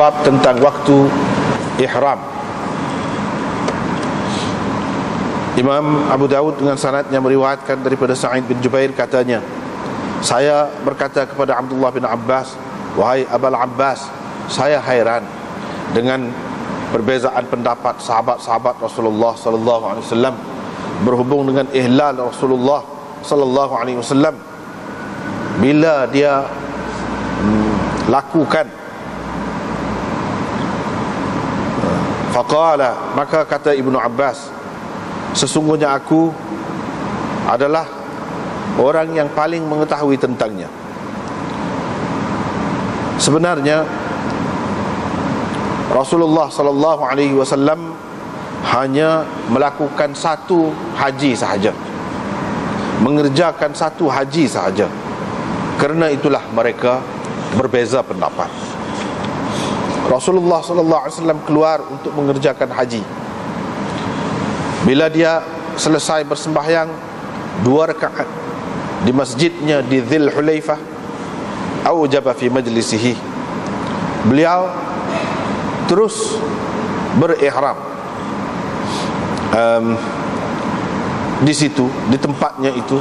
bab tentang waktu ihram. Imam Abu Dawud dengan sanadnya meriwayatkan daripada Sa'id bin Jubair, katanya, saya berkata kepada Abdullah bin Abbas, wahai Abul Abbas, saya hairan dengan perbezaan pendapat sahabat-sahabat Rasulullah sallallahu alaihi wasallam berhubung dengan ihlal Rasulullah sallallahu alaihi wasallam bila dia lakukan. Faqala, maka kata Ibnu Abbas, sesungguhnya aku adalah orang yang paling mengetahui tentangnya. Sebenarnya Rasulullah sallallahu alaihi wasallam hanya melakukan satu haji sahaja, mengerjakan satu haji sahaja. Kerana itulah mereka berbeza pendapat. Rasulullah sallallahu alaihi wasallam keluar untuk mengerjakan haji. Bila dia selesai bersembahyang 2 rakaat di masjidnya di Dzul Hulaifah, aujaba fi majlisihi, beliau terus berihram di situ, di tempatnya itu,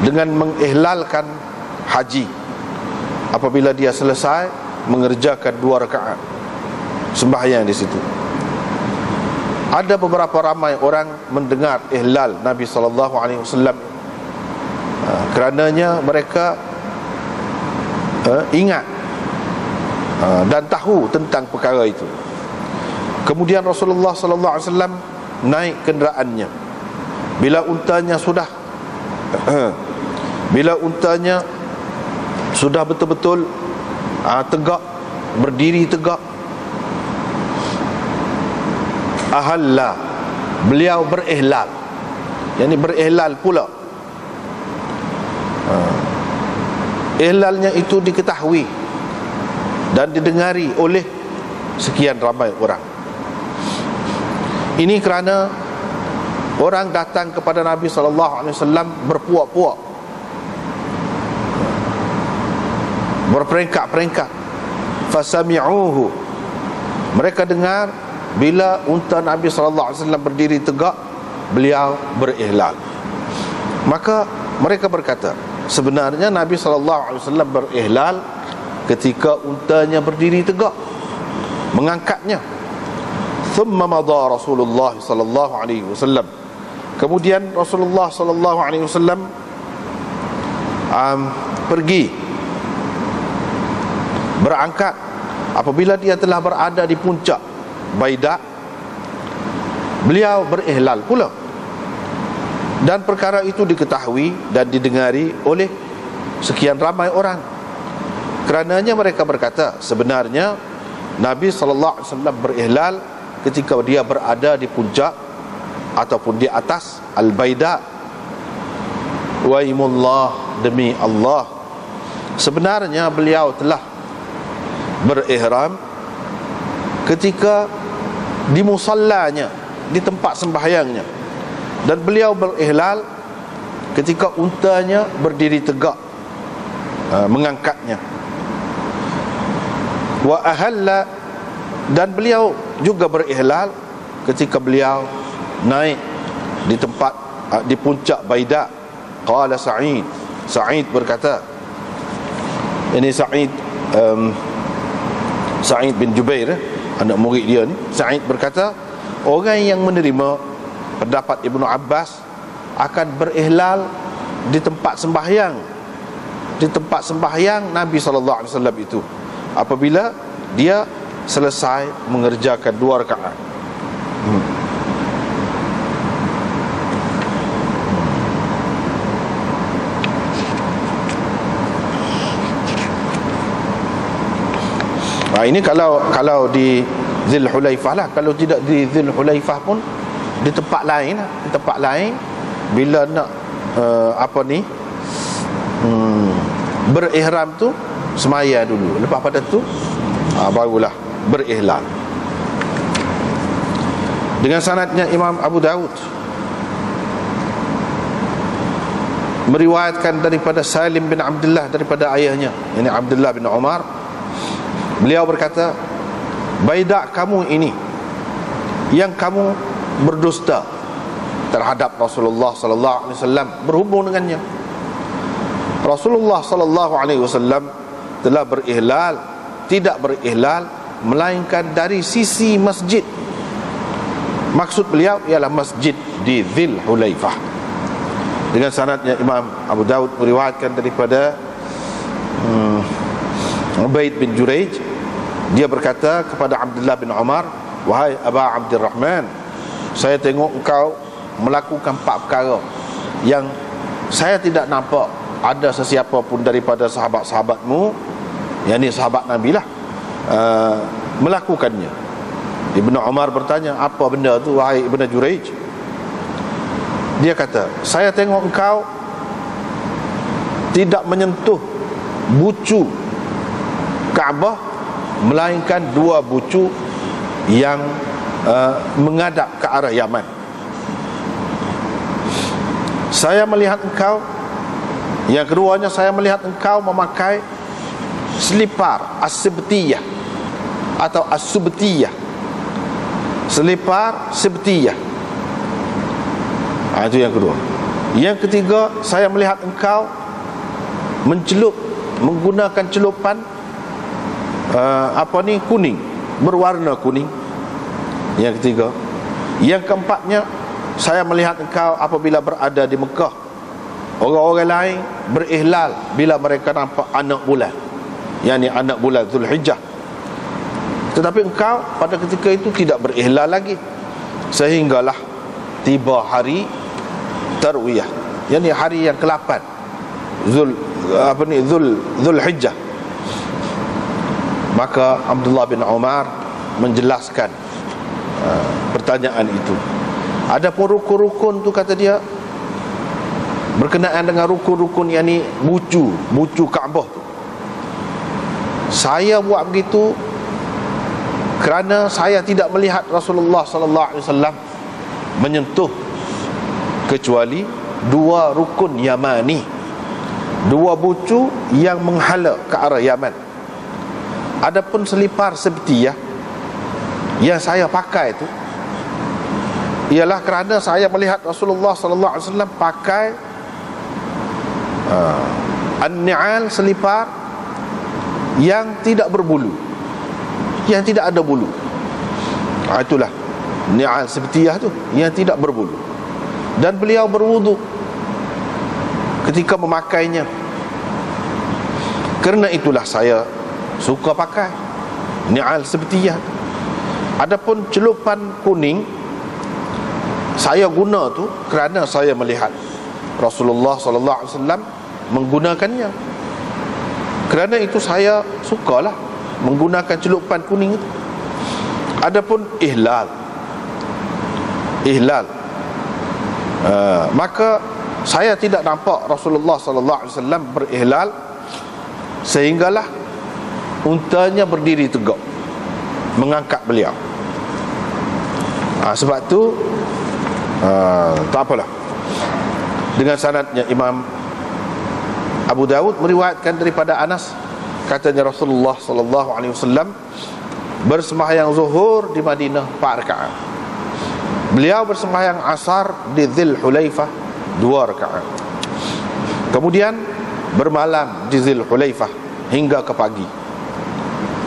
dengan mengihlalkan haji apabila dia selesai mengerjakan 2 rakaat sembahyang di situ. Ada beberapa ramai orang mendengar ihlal Nabi sallallahu alaihi wasallam, kerananya mereka ingat dan tahu tentang perkara itu. Kemudian Rasulullah sallallahu alaihi wasallam naik kenderaannya. Bila untanya sudah betul-betul tegak, berdiri tegak, ahalla, beliau berihlal, yakni berihlal pula. Ihlalnya itu diketahui dan didengari oleh sekian ramai orang. Ini kerana orang datang kepada Nabi SAW berpuak-puak, berperingkat-peringkat. Fasami'uhu, mereka dengar bila unta Nabi SAW berdiri tegak, beliau berihlal. Maka mereka berkata, sebenarnya Nabi SAW berihlal ketika untanya berdiri tegak, mengangkatnya. Thumma madha Rasulullah sallallahu alaihi wasallam, kemudian Rasulullah sallallahu alaihi wasallam pergi berangkat. Apabila dia telah berada di puncak Baida, beliau berihlal pula. Dan perkara itu diketahui dan didengari oleh sekian ramai orang. Kerananya mereka berkata, sebenarnya Nabi sallallahu alaihi wasallam berihlal ketika dia berada di puncak ataupun di atas Al-Baida. Waimullah, demi Allah, sebenarnya beliau telah berihram ketika di musallanya, di tempat sembahyangnya, dan beliau berihlal ketika untanya berdiri tegak, mengangkatnya. Wa ahalla, dan beliau juga berihlal ketika beliau naik di tempat di puncak Baida. Qala Sa'id berkata, ini Sa'id bin Jubair, anak murid dia ni. Sa'id berkata, orang yang menerima pendapat Ibnu Abbas akan berihlal di tempat sembahyang, di tempat sembahyang Nabi sallallahu alaihi wasallam itu, apabila dia selesai mengerjakan 2 rakaat. Ini kalau di Dzul Hulaifah lah. Kalau tidak di Dzul Hulaifah pun di tempat lain lah. Di tempat lain, bila nak berihram tu, semaya dulu. Lepas pada tu barulah berihlal. Dengan sanadnya Imam Abu Dawud meriwayatkan daripada Salim bin Abdullah, daripada ayahnya, ini Abdullah bin Umar. Beliau berkata, Baidah kamu ini yang kamu berdusta terhadap Rasulullah sallallahu alaihi wasallam berhubung dengannya. Rasulullah sallallahu alaihi wasallam telah tidak berihlal melainkan dari sisi masjid. Maksud beliau ialah masjid di Dzul Hulaifah. Dengan sanadnya Imam Abu Daud meriwayatkan daripada Ubaid bin Juraij, dia berkata kepada Abdullah bin Umar, wahai Aba Abdurrahman, saya tengok engkau melakukan 4 perkara yang saya tidak nampak ada sesiapa pun daripada sahabat-sahabatmu, yakni sahabat Nabi lah, melakukannya. Ibnu Umar bertanya, apa benda tu wahai Ibnu Juraij? Dia kata, saya tengok engkau tidak menyentuh bucu Kaabah melainkan 2 bucu yang menghadap ke arah Yaman. Saya melihat engkau, yang keduanya saya melihat engkau memakai selipar as-sibtiyah atau as-subtiyah, selipar sibtiyah. Itu yang kedua. Yang ketiga, saya melihat engkau menggunakan celupan kuning, berwarna kuning. Yang ketiga. Yang keempatnya, saya melihat engkau apabila berada di Mekah, orang-orang lain berihlal bila mereka nampak anak bulan, yakni anak bulan Zulhijjah, tetapi engkau pada ketika itu tidak berihlal lagi, sehinggalah tiba hari Tarwiyah, yakni hari yang ke-8 Zulhijjah. Maka Abdullah bin Umar menjelaskan pertanyaan itu. Adapun rukun-rukun tu, kata dia, berkenaan dengan rukun-rukun yakni bucu Kaabah tu, saya buat begitu kerana saya tidak melihat Rasulullah sallallahu alaihi wasallam menyentuh kecuali 2 rukun Yamani, 2 bucu yang menghala ke arah Yaman. Adapun selipar sebtiyah yang saya pakai itu ialah kerana saya melihat Rasulullah sallallahu alaihi wasallam pakai an-ni'al, selipar yang tidak berbulu, yang tidak ada bulu. Itulah ni'al sebtiyah tu, yang tidak berbulu. Dan beliau berwudu ketika memakainya. Kerana itulah saya suka pakai ni'al sebtiyah. Adapun celupan kuning, saya guna tu kerana saya melihat Rasulullah sallallahu alaihi wasallam menggunakannya. Kerana itu saya sukalah menggunakan celupan kuning itu. Adapun ihlal, maka saya tidak nampak Rasulullah sallallahu alaihi wasallam berihlal sehinggalah untanya berdiri tegak mengangkat beliau. Sebab tu tak apalah. Dengan sanadnya Imam Abu Daud meriwayatkan daripada Anas, katanya Rasulullah sallallahu alaihi wasallam bersembahyang zuhur di Madinah 4 rakaat. Beliau bersembahyang asar di Dzul Hulaifah 2 rakaat. Kemudian bermalam di Dzul Hulaifah hingga ke pagi.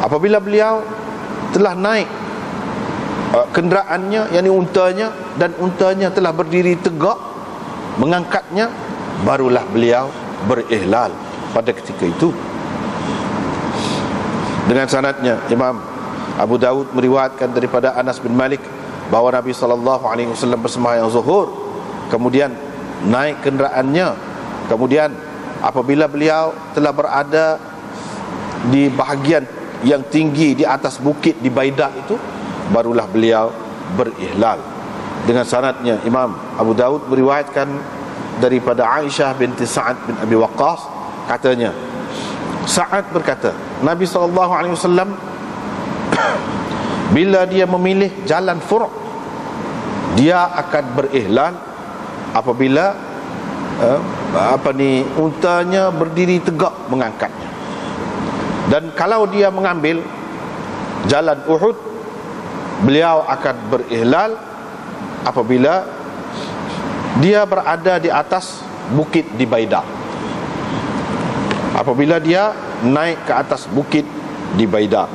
Apabila beliau telah naik kenderaannya, yakni untanya, dan untanya telah berdiri tegak mengangkatnya, barulah beliau berihlal pada ketika itu. Dengan sanadnya Imam Abu Daud meriwayatkan daripada Anas bin Malik bahawa Nabi sallallahu alaihi wasallam bersembahyang zuhur, kemudian naik kenderaannya, kemudian apabila beliau telah berada di bahagian yang tinggi di atas bukit di Baidah itu, barulah beliau berihlal. Dengan sanadnya Imam Abu Daud meriwayatkan daripada Aisyah binti Sa'ad bin Abi Waqqas, katanya Sa'ad berkata, Nabi SAW bila dia memilih jalan fur', dia akan berihlal apabila untanya berdiri tegak mengangkatnya. Dan kalau dia mengambil jalan Uhud, beliau akan berihlal apabila dia berada di atas bukit di Baida. Apabila dia naik ke atas bukit di Baida.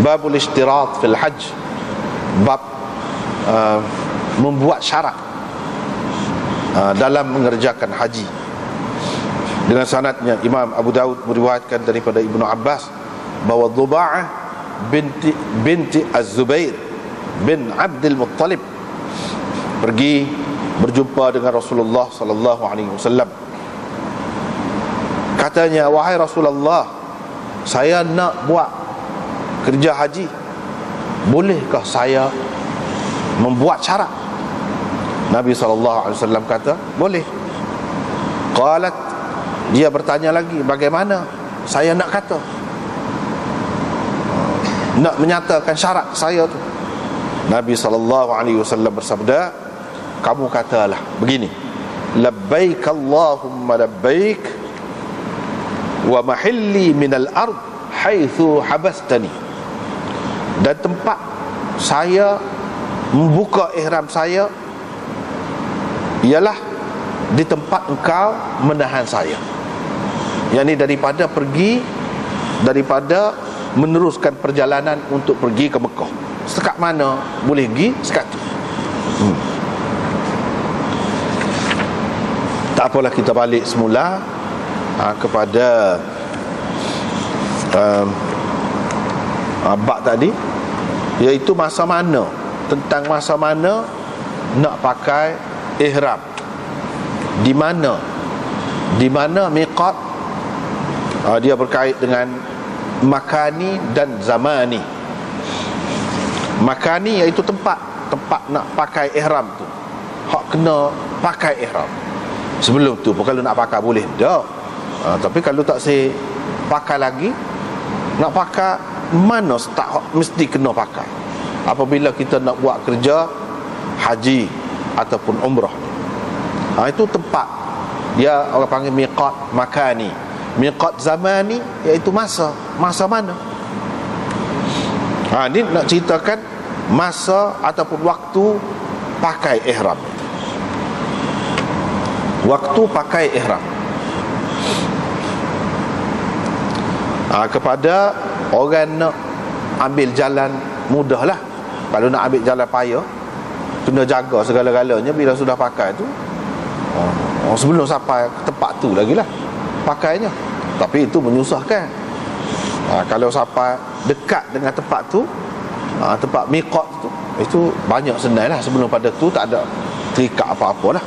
Babul ishtirat fil hajj, bab membuat syarat dalam mengerjakan haji. Dengan sanadnya Imam Abu Daud meriwayatkan daripada Ibnu Abbas bahawa Dhuba'ah binti Az-Zubair bin Abdul Muttalib pergi berjumpa dengan Rasulullah sallallahu alaihi wasallam. Katanya, wahai Rasulullah, saya nak buat kerja haji, bolehkah saya membuat syarat? Nabi sallallahu alaihi wasallam kata, boleh. Qalat, dia bertanya lagi, bagaimana saya nak kata, nak menyatakan syarat saya tu? Nabi sallallahu alaihi wasallam bersabda, kamu katalah begini, labbaik Allahumma labbaik wa mahilli minal ard haitsu habastani. Dan tempat saya membuka ihram saya ialah di tempat engkau menahan saya, yakni daripada meneruskan perjalanan untuk pergi ke Mekah. Sekat mana boleh pergi, sekat tu. Tak apalah, kita balik semula kepada bab tadi, iaitu masa mana, tentang masa mana nak pakai ihram, di mana miqat. Dia berkait dengan makani dan zamani. Makani iaitu tempat nak pakai ihram tu, hak kena pakai ihram. Sebelum tu kalau nak pakai boleh dah, tapi kalau tak say pakai lagi, nak pakai mana start mesti kena pakai apabila kita nak buat kerja haji ataupun umrah. Itu tempat dia orang panggil miqat makani. Miqat zamani iaitu masa mana. Ini nak ceritakan masa ataupun waktu pakai ihram. Waktu pakai ihram. Kepada orang nak ambil jalan mudah lah. Kalau nak ambil jalan payah, kena jaga segala-galanya bila sudah pakai tu. Sebelum sampai ke tempat tu lagi lah pakainya. Tapi itu menyusahkan. Kalau sampai dekat dengan tempat tu, tempat miqat tu, itu banyak senang lah. Sebelum pada tu tak ada terikat apa-apa lah.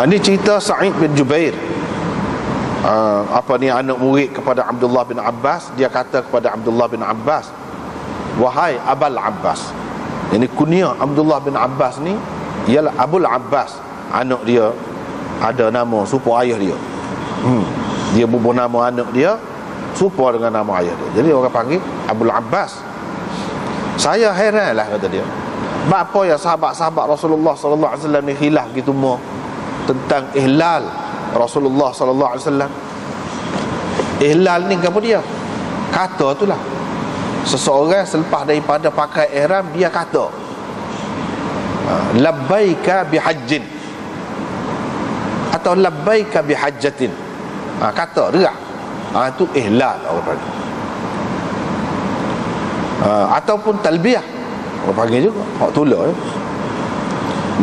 Ini cerita Sa'id bin Jubair, anak murid kepada Abdullah bin Abbas. Dia kata kepada Abdullah bin Abbas, wahai Abul Abbas. Ini kunyah Abdullah bin Abbas ni ialah Abul Abbas. Anak dia ada nama serupa ayah dia. Dia bubuh nama anak dia serupa dengan nama ayah dia, jadi orang panggil Abul Abbas. Saya heran lah, kata dia, apa ya sahabat-sahabat Rasulullah sallallahu alaihi wasallam ni khilaf gitu semua tentang ihlal Rasulullah sallallahu alaihi wasallam. Ihlal ni apa dia? Kata itulah, seseorang selepas daripada pakai ihram, dia kata labbaika bihajjin atau labbaika bihajjatin. Kata gerak. Itu ihlal orang panggil. Ataupun talbiyah orang panggil juga, hak tulah ya.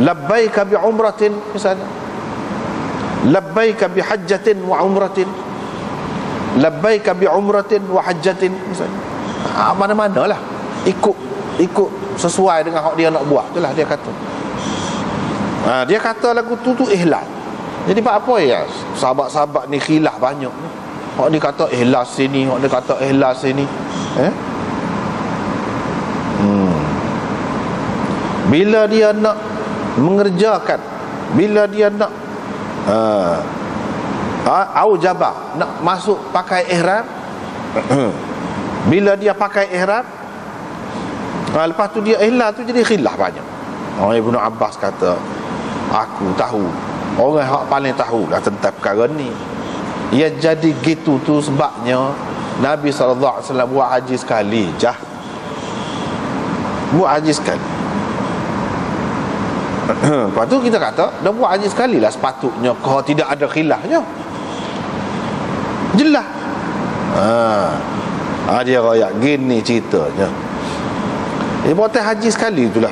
Labbaika bi umratin misalnya, labbaika bi hajjatin wa umratin, labbaika bi umratin wa hajjatin misalnya. Mana-mana lah, ikut sesuai dengan hak dia nak buat itulah dia kata. Dia kata lagu tu ihlal. Jadi apa ya, sahabat-sahabat ni khilaf banyak ni. Hak ni kata ihlal sini, hak ni kata ihlal sini. Bila dia nak mengerjakan, bila dia nak aujabah, nak masuk pakai ihram, bila dia pakai ihram, lepas tu dia ihlal tu, jadi khilaf banyak. Ibnu Abbas kata, aku tahu, orang yang paling tahu lah tentang perkara ni. Ya jadi gitu tu sebabnya Nabi SAW buat haji sekali jah. Buat haji sekali. Lepas tu kita kata dah buat haji sekali lah, sepatutnya kalau tidak ada khilafnya jelas. Dia royak gini ceritanya. Buat haji sekali itulah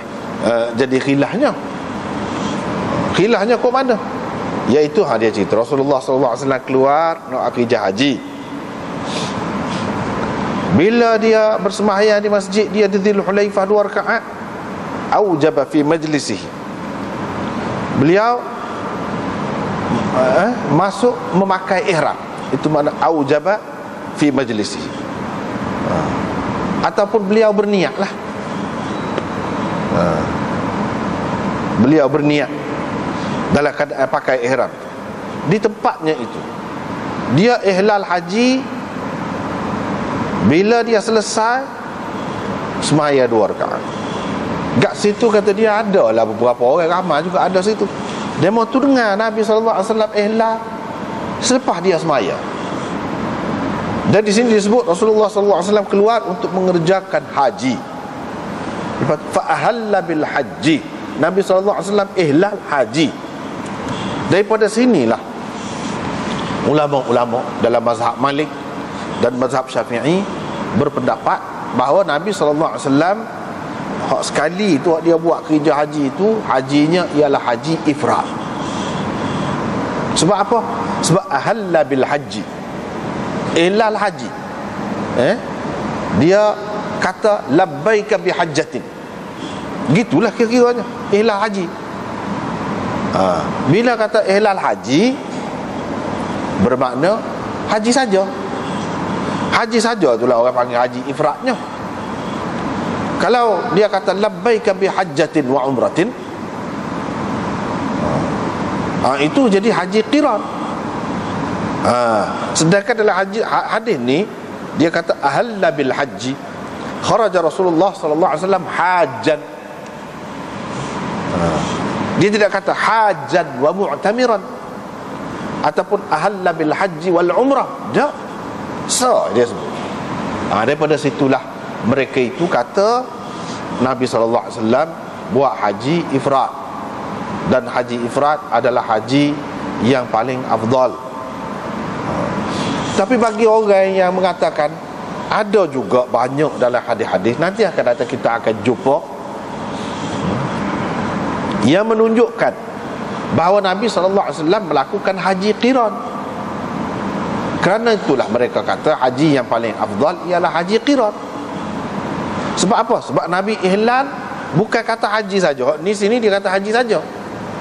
jadi khilafnya. Khilafnya kok mana? Iaitu dia cerita Rasulullah SAW keluar nak akijah haji. Bila dia bersembahyang di masjid dia di Dzul Hulaifah 2 rakaat, aujaba fi majlisihi, beliau masuk memakai ihram. Itu makna aujaba fi majlisihi. Ataupun beliau berniat lah. Beliau berniat dalam keadaan pakai ihram di tempatnya itu. Dia ihlal haji, bila dia selesai semaya 2 rakaat. Kat situ kata dia ada lah beberapa orang, ramai juga ada situ. Demo tu dengar Nabi SAW ihlal selepas dia semaya. Dan di sini disebut Rasulullah SAW keluar untuk mengerjakan haji. Fa ahalla bil haji, Nabi SAW ihlal haji. Daripada sinilah ulama-ulama dalam mazhab Malik dan mazhab Syafi'i berpendapat bahawa Nabi SAW hak sekali tu dia buat kerja haji itu, hajinya ialah haji ifrad. Sebab apa? Sebab ahalla bil haji, ihlal haji. Dia kata labbaika bi hajjatin. Gitulah kira-kiranya ihlal haji. Bila kata ihlal haji bermakna haji saja. Haji saja itulah orang panggil haji ifradnya. Kalau dia kata labbaika bi hajjatin wa umratin, itu jadi haji qiran. Sedangkan dalam haji hadis ni dia kata ahalla bil haji, kharaja Rasulullah sallallahu alaihi wasallam hajjan. Dia tidak kata hajjan wa mu'tamiran ataupun ahalla bil haji wal umrah. Tak. So dia sebut. Daripada situlah mereka itu kata Nabi SAW buat haji ifrad, dan haji ifrad adalah haji yang paling afdal. Tapi bagi orang yang mengatakan, ada juga banyak dalam hadis-hadis, nanti akan datang kita akan jumpa, yang menunjukkan bahawa Nabi SAW melakukan haji qiran. Kerana itulah mereka kata haji yang paling afdal ialah haji qiran. Sebab apa? Sebab Nabi ihlal bukan kata haji saja. Ni sini dia kata haji saja,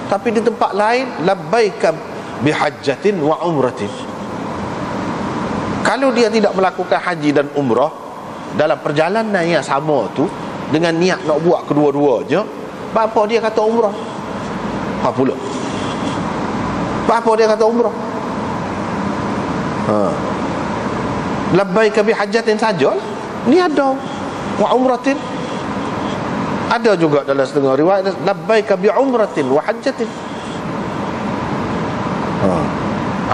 tapi di tempat lain labbaika bihajjatin wa umratin. Kalau dia tidak melakukan haji dan umrah dalam perjalanan yang sama tu dengan niat nak buat kedua-dua je, apa dia kata umrah? Apa pula? Apa dia kata umrah? Labbaika bihajjatin saja. Ni ada wa umratin. Ada juga dalam setengah riwayat labbaika bi umratin wa hajjatin.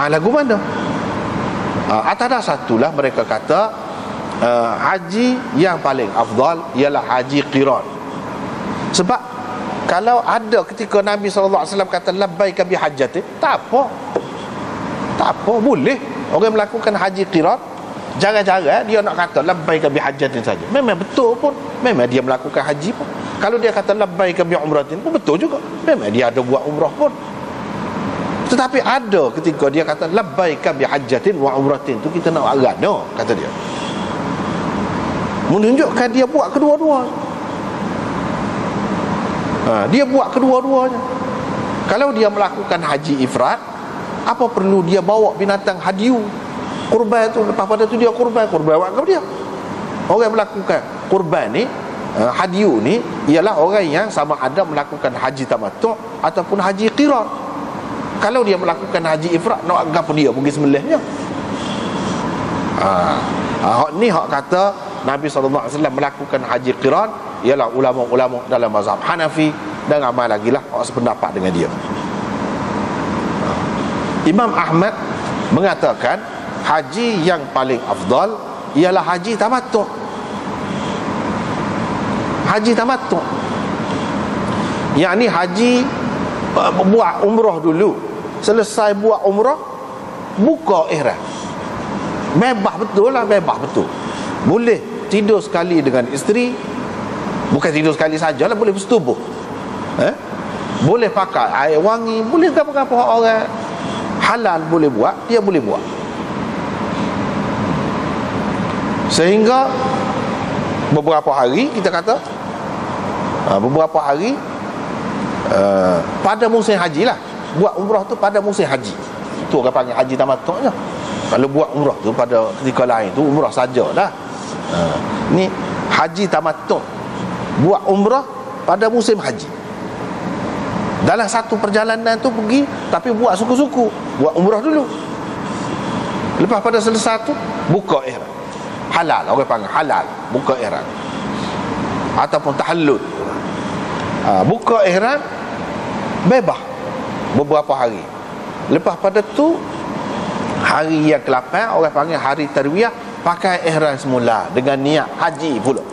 Lagu mana? Atas dasar itulah mereka kata haji yang paling afdal ialah haji qiran. Sebab kalau ada ketika Nabi SAW kata labbaika bi hajjatin, tak apa, boleh orang melakukan haji qiran. Jangan-jangan dia nak kata labbaika bi hajjatin saja, memang betul pun, memang dia melakukan haji pun. Kalau dia kata labbaika bi umratin pun betul juga, memang dia ada buat umrah pun. Tetapi ada ketika dia kata labbaika bi hajjatin wa umratin, tu kita nak agak kata dia menunjukkan dia buat kedua-dua. Dia buat kedua-duanya. Kalau dia melakukan haji ifrad, apa perlu dia bawa binatang hadiu, kurban tu, lepas pada tu dia kurban buat ke dia? Orang yang melakukan kurban ni, hadiu ni, ialah orang yang sama ada melakukan haji tamattu' ataupun haji qiran. Kalau dia melakukan haji ifrad, nak apa dia pergi sembelihnya? Hak ni hak kata Nabi SAW melakukan haji qiran ialah ulama-ulama dalam mazhab Hanafi dan ramai lagi lah orang sependapat dengan dia. Imam Ahmad mengatakan haji yang paling afdal ialah haji tamattu'. Haji tamattu', yakni haji buat umrah dulu, selesai buat umrah buka ihram. Bebas betul lah, bebas betul. Boleh tidur sekali dengan isteri, bukan tidur sekali sajalah, boleh bersetubuh, boleh pakai air wangi, boleh apa-apa orang halal boleh buat, dia boleh buat. Sehingga beberapa hari, kita kata beberapa hari pada musim haji lah, buat umrah tu pada musim haji. Itu orang panggil haji tamattu' je. Kalau buat umrah tu pada ketika lain tu umrah sajalah. Ni haji tamattu', buat umrah pada musim haji. Dalam satu perjalanan tu pergi, tapi buat suku-suku, buat umrah dulu. Lepas pada selesai tu buka ihram. Halal, orang panggil halal, buka ihram. Ataupun tahallul. Buka ihram bebas beberapa hari. Lepas pada tu hari yang ke-8 orang panggil hari tarwiyah, pakai ihram semula dengan niat haji pula,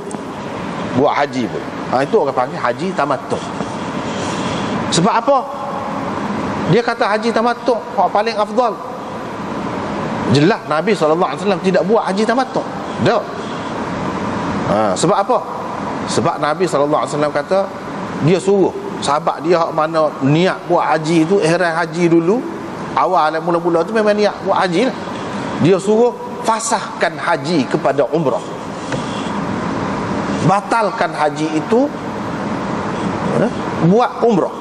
buat haji pula. Itu orang panggil haji tamattu'. Sebab apa? Dia kata haji tamattu' paling afdal. Jelas Nabi SAW tidak buat haji tamattu'. Tak. Sebab apa? Sebab Nabi SAW kata, dia suruh sahabat dia mana niat buat haji tu, ihram haji dulu. Awal mula-mula tu memang niat buat haji lah. Dia suruh fasahkan haji kepada umrah, batalkan haji itu, buat umrah.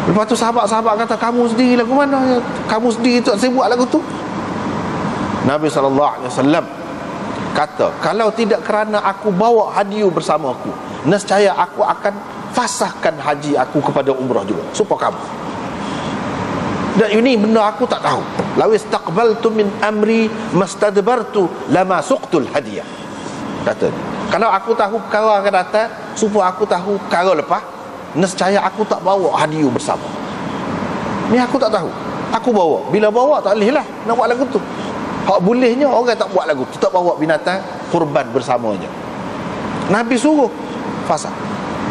Lepas tu sahabat-sahabat kata, kamu sendiri lagu mana? Kamu sendiri tu saya buat lagu tu. Nabi SAW kata, kalau tidak kerana aku bawa hadiah bersama aku, nescaya aku akan fasahkan haji aku kepada umrah juga, supaya kamu. Dan ini benda aku tak tahu. Law istaqbaltu min amri mastadbartu lama suqtul hadiah. Kata, kalau aku tahu perkara akan datang, supaya aku tahu perkara lepas, nescaya aku tak bawa hadiah bersama. Ni aku tak tahu. Aku bawa. Bila bawa tak boleh lah nak buat lagu tu. Hak bolehnya orang tak buat lagu tu, tak bawa binatang kurban bersamanya. Nabi suruh fasah.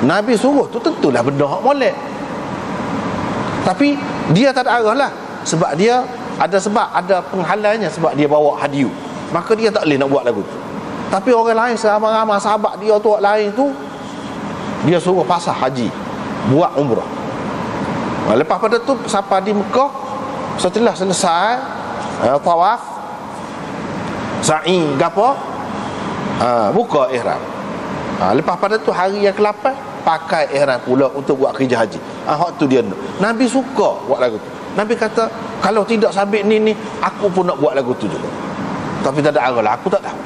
Nabi suruh tu tentulah benda hak molek. Tapi dia tak ada arah lah. Sebab dia ada sebab, ada penghalangnya, sebab dia bawa hadiah. Maka dia tak boleh nak buat lagu tu. Tapi orang lain, seramai-ramai sahabat dia tu lain tu, dia suruh fasah haji, buat umrah. Lepas pada tu sampai di Mekah, setelah selesai tawaf, sa'i gapo, buka ihram. Lepas pada tu hari yang ke-8 pakai ihram pula untuk buat kerja haji. Hak tu dia. Nabi suka buat lagu tu. Nabi kata, kalau tidak sabit ni aku pun nak buat lagu tu juga. Tapi tak ada arah lah, aku tak tahu.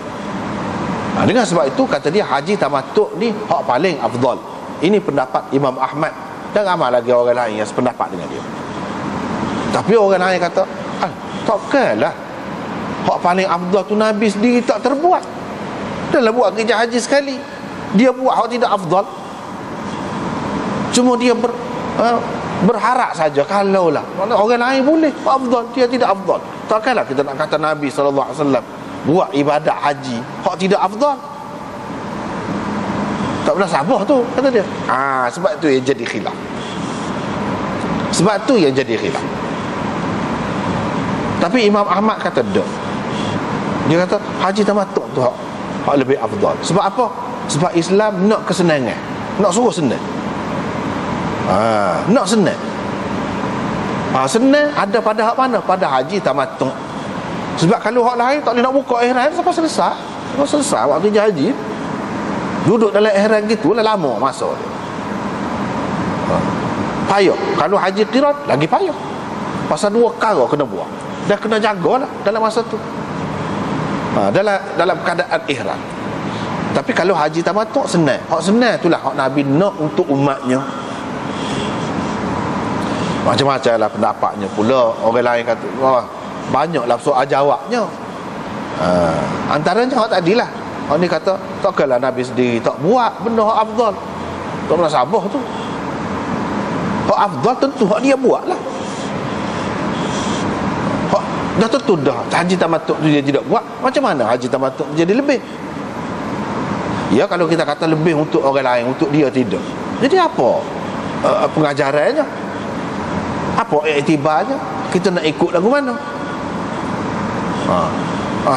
Dengan sebab itu kata dia haji tamattu' ni hak paling afdal. Ini pendapat Imam Ahmad, dan ramai lagi orang lain yang sependapat dengan dia. Tapi orang lain kata, takkanlah hak paling afdal tu Nabi sendiri tak terbuat. Dah lah buat kerja haji sekali, dia buat hak tidak afdal. Cuma dia berharap saja, kalaulah orang lain boleh afdal, dia tidak afdal. Takkanlah kita nak kata Nabi SAW buat ibadat haji hak tidak afdal. Tak pernah sabar tu, kata dia. Sebab tu yang jadi khilaf. Sebab tu yang jadi khilaf. Tapi Imam Ahmad kata tak. Dia kata haji tamattu' tu hak lebih afdal. Sebab apa? Sebab Islam nak kesenangan, nak suruh senang. Nak senang. Senang ada pada hak mana? Pada haji tamattu'. Sebab kalau hak lain tak boleh nak buka ihram sampai selesai. Sampai selesai waktu haji, duduk dalam ihram gitu lah lama masa dia. Payah. Kalau haji qiran lagi payah. Pasal dua perkara kena buat. Dah kena jagalah dalam masa tu. Dalam keadaan ihram. Tapi kalau haji tamattu' senang. Hak senang itulah hak Nabi nak untuk umatnya. Macam-macam lah pendapatnya pula. Orang lain kata, banyaklah soal jawabnya. Antaranya hak tadilah. Hak ni kata, takkanlah Nabi sendiri tak buat benda hak afdal. tak munasabah tu. Hak afdal tentu hak dia buat lah. Hak dah tentu dah haji tamattu tu dia tidak buat, macam mana haji tamattu jadi lebih? Ya, kalau kita kata lebih untuk orang lain, untuk dia tidak, jadi apa pengajarannya? Apa iktibarnya? Kita nak ikut lagu mana?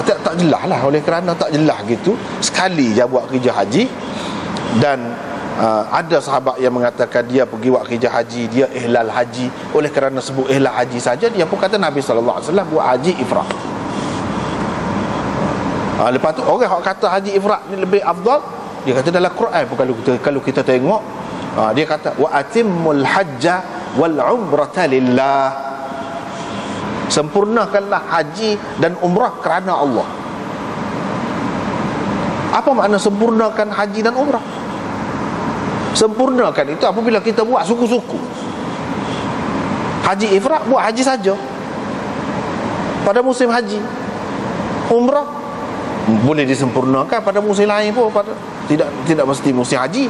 Tak jelas lah. Oleh kerana tak jelas gitu, sekali dia buat kerja haji. Dan ada sahabat yang mengatakan dia pergi buat kerja haji, dia ihlal haji. Oleh kerana sebut ihlal haji saja, dia pun kata Nabi SAW buat haji ifrat. Lepas tu orang yang kata haji ifrat ni lebih afdal, dia kata dalam Quran pun kalau kita tengok, dia kata wa atimmul hajja wal umrata lillah. Sempurnakanlah haji dan umrah kerana Allah. Apa makna sempurnakan haji dan umrah? Sempurnakan itu apabila kita buat suku-suku. Haji ifrat buat haji saja pada musim haji. Umrah boleh disempurnakan pada musim lain pun, tidak mesti musim haji.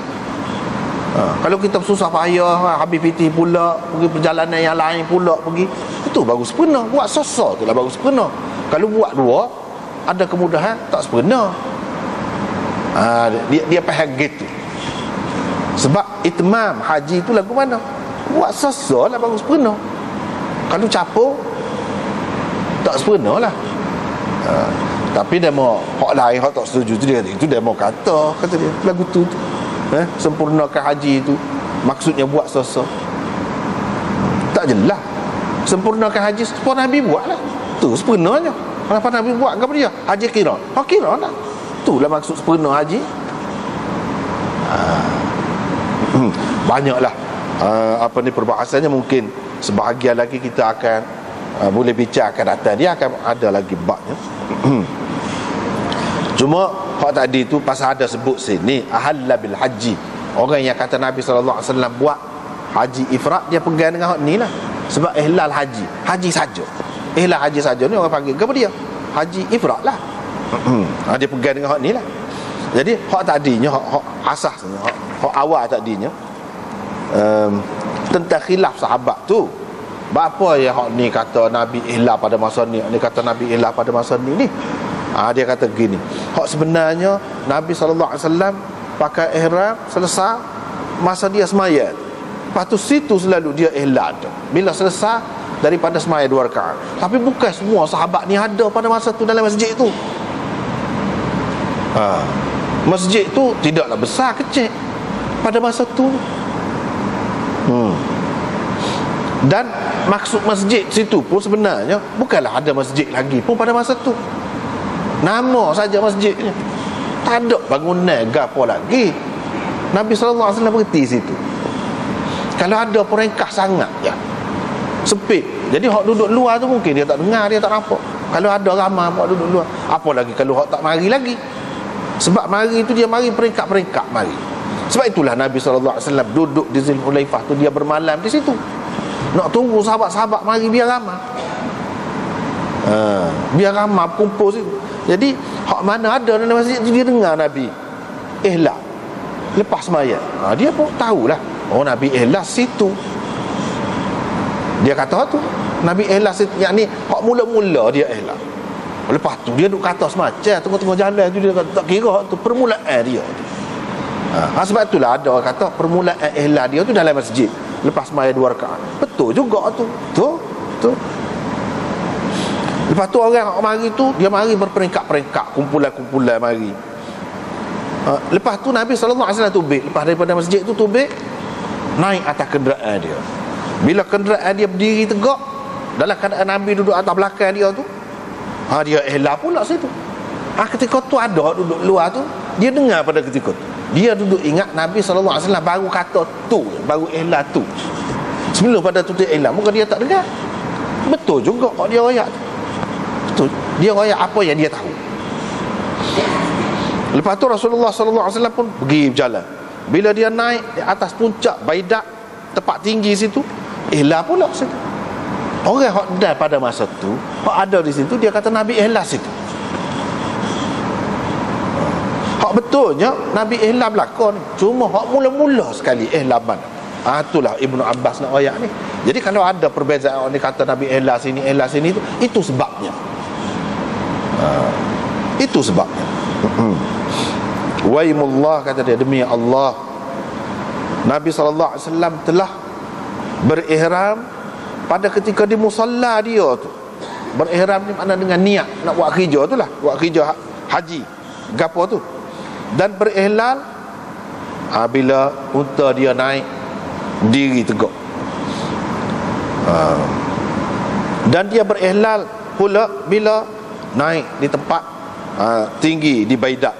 Kalau kita susah payah habis piti pula, pergi perjalanan yang lain pula pergi, itu baru sempurna. Buat sosok tu lah baru sempurna. Kalau buat dua, ada kemudahan, tak sempurna. Dia faham gitu. Sebab itmam haji tu lagu mana? Buat sosok lah baru sempurna. Kalau capur, tak sempurna lah. Tapi demo hak lain hak tak setuju tu, dia kata itu demo kata dia lagu tu sempurnakan haji itu maksudnya buat sosok. Tak jelas. Sempurnakan haji sepuluh Nabi buat lah, tu sempurnanya. Kenapa Nabi buat kepada dia? Haji qiran. Qiran lah, itulah maksud sempurna haji. Banyaklah perbahasannya. Mungkin sebahagian lagi kita akan boleh bincang akan datang. Dia akan ada lagi babnya. Cuma hak tadi tu pasal ada sebut sini ahalla bil haji. Orang yang kata Nabi SAW buat haji ifrat, dia pegang dengan hak ni lah. Sebab ihlal haji, haji saja. Ihlal haji saja ni orang panggil kepada dia haji ifrat lah. Dia pegang dengan hak ni lah. Jadi hak tadinya, hak asasnya, hak awal tadinya, tentang khilaf sahabat tu. Apa yang hak ni kata Nabi ihlal pada masa ni, ni kata Nabi ihlal pada masa ni. Dia kata gini, hak sebenarnya Nabi SAW pakai ihram selesai masa dia semayat. Lepas tu situ selalu dia ihlal bila selesai daripada semayat 2 rakaat. Tapi bukan semua sahabat ni ada pada masa tu dalam masjid tu. Masjid tu tidaklah besar kecil pada masa tu. Dan maksud masjid situ pun sebenarnya bukanlah ada masjid lagi pun pada masa tu. Nama saja masjidnya, tak ada bangunan gapo lagi. Nabi SAW berhenti situ. Kalau ada perengkah sangat ya, sempit. Jadi hak duduk luar tu mungkin dia tak dengar, dia tak nampak. Kalau ada ramai hak duduk luar, apa lagi kalau hak tak mari lagi. Sebab mari itu dia mari peringkat-peringkat mari. Sebab itulah Nabi SAW duduk di Zulhulaifah tu, dia bermalam di situ. Nak tunggu sahabat-sahabat mari biar ramai. Biar ramai kumpul situ. Jadi hak mana ada dalam masjid tu dia dengar Nabi ihlal lepas sembahyang. Dia pun tahulah, oh Nabi ihlal situ. Dia kata tu Nabi ihlal situ, yakni hak mula-mula dia ihlal. Lepas tu dia duk kata semacam tengah-tengah jalan tu dia kata, tak kira tu permulaan dia. Sebab itulah ada orang kata permulaan ihlal dia tu dalam masjid lepas sembahyang 2 rakaat. Betul juga tu. Tu. Lepas tu orang mari tu, dia mari berperingkat-peringkat, kumpulan-kumpulan mari. Lepas tu Nabi SAW tubik, lepas daripada masjid tu tubik, naik atas kenderaan dia. Bila kenderaan dia berdiri tegak, dalam keadaan Nabi duduk atas belakang dia tu, dia ihlal pula situ. Ketika tu ada duduk luar tu, dia dengar pada ketika tu, dia duduk ingat Nabi SAW baru kata tu, baru ihlal tu. Sebelum pada tu dia ihlal, mungkin dia tak dengar. Betul juga dia royak tu. Betul, dia royak apa yang dia tahu. Lepas tu Rasulullah SAW pun pergi berjalan. Bila dia naik di atas puncak Baidak, tempat tinggi situ, ihlal pula situ. Orang yang pada masa tu, yang ada di situ, dia kata Nabi ihlal situ. Hak betulnya Nabi ihlam lakon, cuma hak mula-mula sekali ihlaman. Itulah Ibnu Abbas nak ayat ni. Jadi kalau ada perbezaan, ni kata Nabi ihlas sini tu, itu sebabnya. Itu sebabnya. Waimullah, kata dia, demi Allah, Nabi SAW telah berihram pada ketika di musalla dia tu. Berihram ni makna dengan niat nak buat kerja tu lah, buat kerja haji gapo tu. Dan berihlal bila unta dia naik diri tegak. Dan dia berihlal pula bila naik di tempat tinggi di Baidah.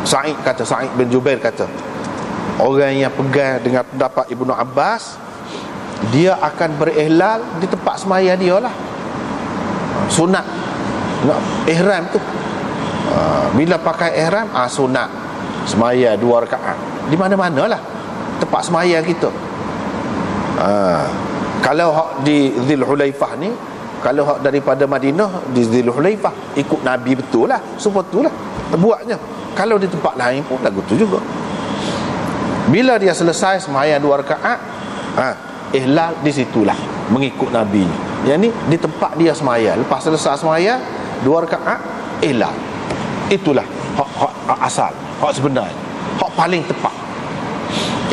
Sa'id bin Jubair kata, orang yang pegang dengan pendapat Ibnu Abbas, dia akan berihlal di tempat semaya dia lah. Sunat ihram tu, bila pakai ihram, sunat semaya 2 rakaat di mana-mana lah tempat semaya kita. Kalau hak di Zil Hulaifah ni, kalau hak daripada Madinah di Zil Hulaifah, ikut Nabi betul lah, seperti lah buatnya. Kalau di tempat lain pun lagu tu juga. Bila dia selesai semaya 2 rakaat, ihlal di situlah, mengikut Nabi. Yang ni di tempat dia semaya, lepas selesai semaya 2 rakaat, ihlal. Itulah hak asal, hak sebenarnya, hak paling tepat.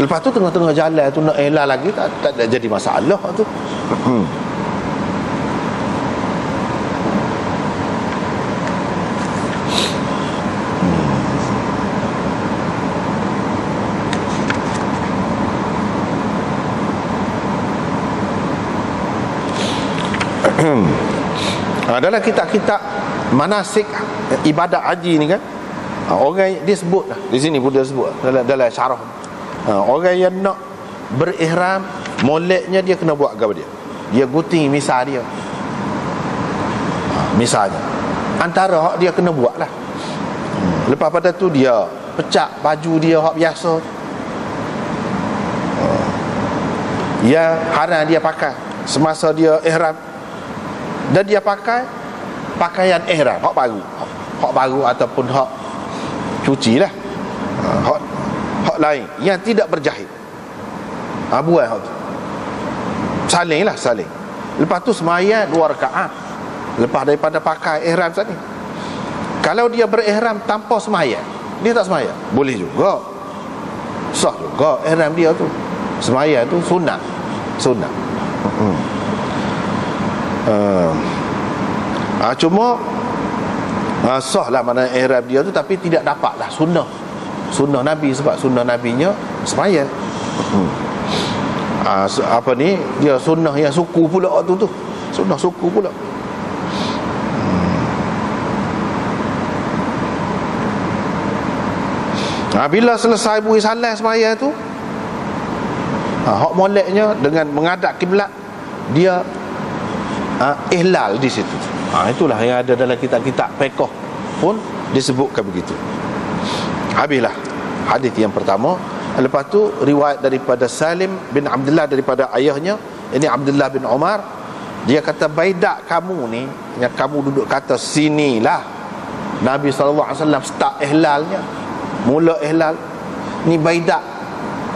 Lepas tu tengah-tengah jalan tu nak ihlal lagi, tak jadi masalah tu. Dalam kitab-kitab manasik ibadat haji ni kan, orang dia sebut lah, di sini pun dia sebut dalam syarah, orang yang nak berihram, moleknya dia kena buat apa dia? Dia gunting misal dia. Misalnya antara hak dia kena buat lah. Lepas pada tu dia pecak baju dia hak biasa, yang haram dia pakai semasa dia ihram. Dan dia pakai pakaian ihram hak baru ataupun hak cuci lah, hak lain yang tidak berjahit. Buat hak tu, saling. Lepas tu semaya 2 rakaat lepas daripada pakai ihram tadi. Kalau dia berihram tanpa semaya, dia tak semaya, boleh juga, sah juga ihram dia tu. Semaya tu sunat. Cuma sah lah mana ihram dia tu, tapi tidak dapat lah sunnah Nabi, sebab sunnah Nabinya semaya. Apa ni, dia sunnah yang suku pula tu sunnah suku pula. Bila selesai bui salat semaya tu, hak moleknya dengan menghadap kiblat, dia ihlal di situ. Itulah yang ada dalam kitab-kitab fiqh pun disebutkan begitu. Habislah hadis yang pertama. Lepas tu riwayat daripada Salim bin Abdullah daripada ayahnya, ini Abdullah bin Umar, dia kata, Baidah kamu ni, yang kamu duduk kata sinilah Nabi SAW start ihlalnya, mula ihlal ni, Baidah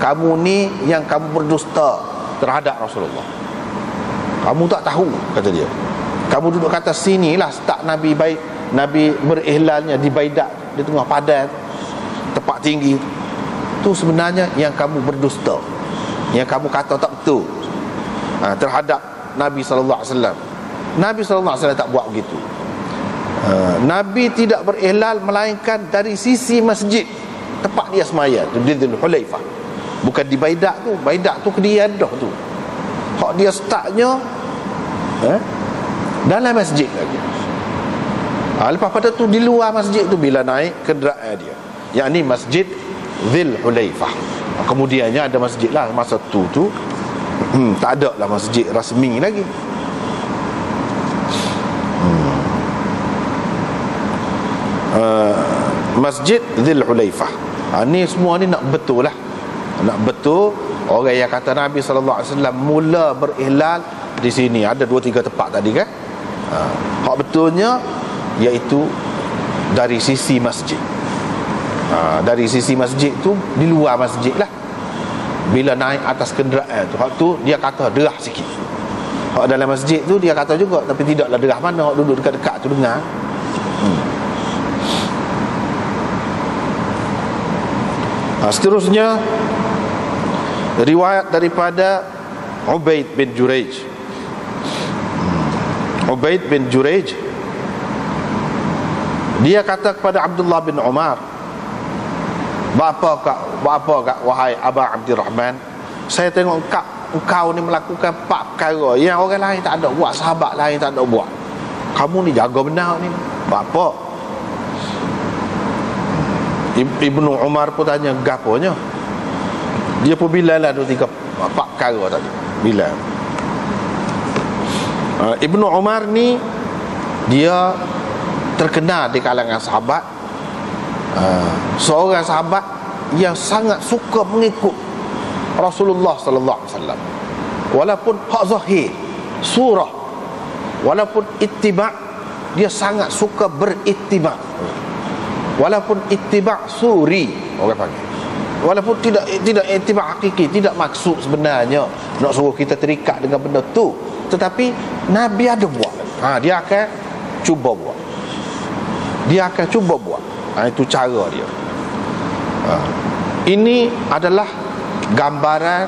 kamu ni yang kamu berdusta terhadap Rasulullah. Kamu tak tahu, kata dia. Kamu duduk kata sinilah start Nabi berihlalnya di Baidah, di tengah padang tempat tinggi tu sebenarnya yang kamu berdusta, yang kamu kata tak betul terhadap Nabi SAW. Nabi SAW tak buat begitu. Nabi tidak berihlal melainkan dari sisi masjid tempat dia semaya tu, di Dhul Hulaifah, bukan di Baidah tu. Baidah tu Kediedah tu, hak dia startnya dalam masjid lagi. Lepas pada tu di luar masjid tu, bila naik kenderaan dia, yakni masjid Dhul Hulaifah. Kemudiannya ada masjid lah masa tu tak ada lah masjid rasmi lagi. Masjid Dhul Hulaifah. Ni semua ni nak betul lah, nak betul. Orang yang kata Nabi SAW mula berihlal di sini, ada 2-3 tempat tadi kan. Hak betulnya iaitu dari sisi masjid. Dari sisi masjid tu, di luar masjid lah. Bila naik atas kenderaan tu, hak tu dia kata derah sikit. Hak dalam masjid tu dia kata juga, tapi tidaklah derah mana. Hak duduk dekat-dekat tu dengar. Seterusnya, riwayat daripada Ubaid bin Jurayj. Ubaid bin Jurayj, dia kata kepada Abdullah bin Umar, Bapa kak wahai Aba Abdurrahman, saya tengok engkau ni melakukan 4 perkara yang orang lain tak ada buat, sahabat lain tak ada buat. Kamu ni jaga benar ni. Bapa? Ibnu Umar pun tanya, gaponya? Dia pun bilang lah 4 perkara tadi. Bilang. Ibnu Umar ni dia terkenal di kalangan sahabat, seorang sahabat yang sangat suka mengikut Rasulullah sallallahu alaihi wasallam. Walaupun hak zahir surah, walaupun ittiba', dia sangat suka berittiba'. Walaupun ittiba' suri orang panggil, walaupun tidak ittiba' hakiki, tidak maksud sebenarnya nak suruh kita terikat dengan benda tu, tetapi Nabi ada buat. Dia akan cuba buat. Dia akan cuba buat. Itu cara dia. Ini adalah gambaran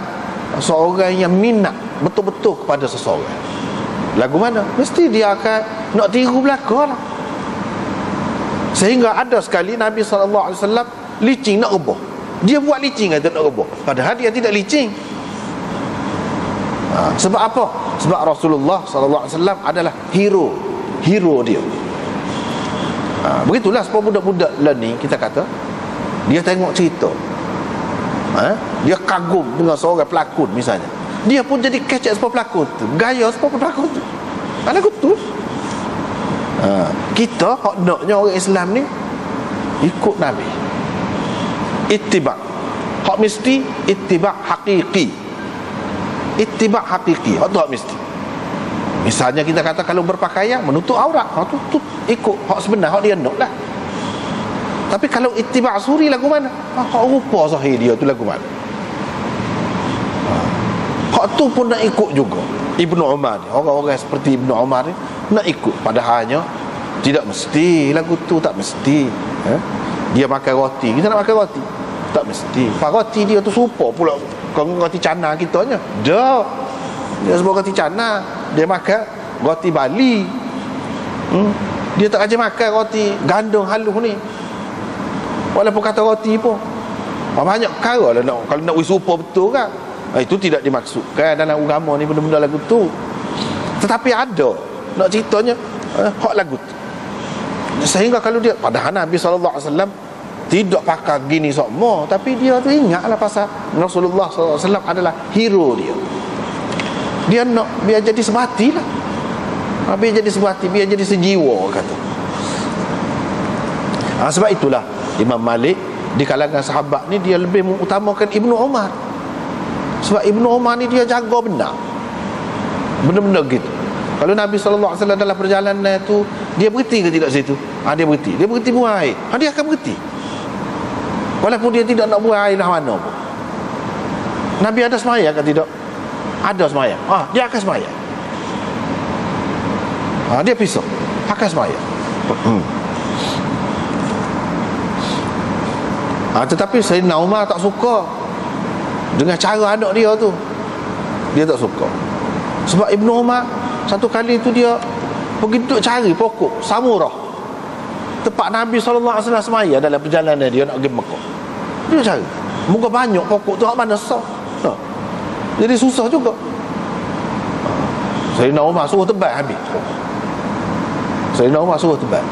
seorang yang minat betul-betul kepada seseorang. Lagu mana? Mesti dia akan nak tiru belaka lah. Sehingga ada sekali Nabi SAW licin nak rebah. Dia buat licin kata nak rebah, padahal dia tidak licin. Sebab apa? Sebab Rasulullah SAW adalah hero dia. Begitulah sebab budak-budak ni, kita kata dia tengok cerita, dia kagum dengan seorang pelakon misalnya, dia pun jadi kecek sebab pelakon tu, gaya sebab pelakon tu. Lagu tu kita hak naknya orang Islam ni ikut Nabi, ittiba'. Hak mesti ittiba' hakiki. Ittiba' hakiki, hak tu hak mesti. Misalnya kita kata kalau berpakaian menutup aurat, hak tu ikut hak sebenar, hak dia nak lah. Tapi kalau ittiba' suri lagu mana? Hak rupa zahir dia tu lagu mana? Hak tu pun nak ikut juga. Ibnu Umar ni, orang-orang seperti Ibnu Umar ni nak ikut, padahalnya tidak mesti lagu tu, tak mesti. Dia makan roti, kita nak makan roti, tak mesti. Roti dia tu serupa pula kalau roti cana kita nya. Dah. Dia sebab roti cana, dia makan roti Bali. Dia tak aja makan roti gandum halus ni. Walaupun kata roti pun banyak perkara lah nak, kalau nak serupa betul kan. Itu tidak dimaksudkan dalam agama ni benda-benda lagu tu. Tetapi ada nak ceritanya hak lagu tu. Sehingga kalau dia, padahal Nabi SAW tidak pakai gini semua, tapi dia tu ingatlah pasal Rasulullah SAW adalah hero dia. Dia nak biar jadi sebati lah, biar jadi sebati, biar jadi sejiwa kata. Sebab itulah Imam Malik di kalangan sahabat ni dia lebih mengutamakan Ibnu Umar. Sebab Ibnu Umar ni dia jaga benar benda-benda gitu. Kalau Nabi SAW dalam perjalanan tu, dia berhenti ke tidak situ? Dia berhenti. Dia berhenti buang air. Dia akan berhenti. Walaupun dia tidak nak buang air lah mana pun. Nabi ada semayang ke tidak? Ada semayang. Dia akan semayang. Dia pisau, akan semayang. Tetapi Sayyidina Umar tak suka dengan cara anak dia tu. Dia tak suka. Sebab Ibnu Umar satu kali tu dia pergi duduk cari pokok samurah tempat Nabi SAW semaya dalam perjalanan dia nak pergi Mekah. Dia cari, moga banyak pokok tu hak mana sah. Jadi susah juga. Sayyidina Umar suruh tebal habis. Sayyidina Umar suruh tebal.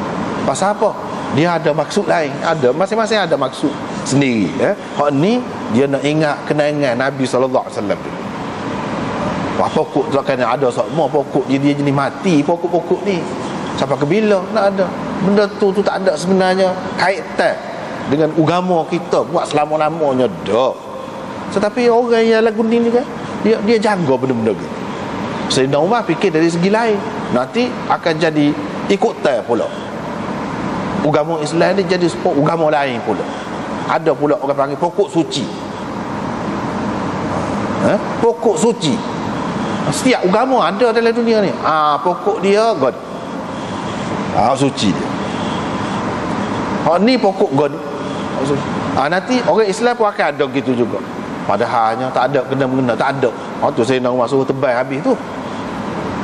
Pasal apa? Dia ada maksud lain. Ada, masing-masing ada maksud sendiri. Hak ni dia nak ingat kenangan Nabi SAW tu. Pokok tu kan ada semua pokok dia jenis mati, pokok-pokok ni sampai ke bila nak ada benda tu tak ada sebenarnya kaitan dengan agama kita buat selama-lamanya dah. Tetapi orang yang lagu ni kan dia jaga benda-benda gitu. Sayyidina Umar fikir dari segi lain, nanti akan jadi ikutan pula agama Islam ni, jadi agama lain pula. Ada pula orang panggil pokok suci. Pokok suci. Setiap agama ada dalam dunia ni. Pokok dia God. Suci dia. Ni pokok God. Nanti orang Islam pun akan ada gitu juga. Padahalnya tak ada kena-mengena, tak ada. Tu saya nak suruh tebal habis tu.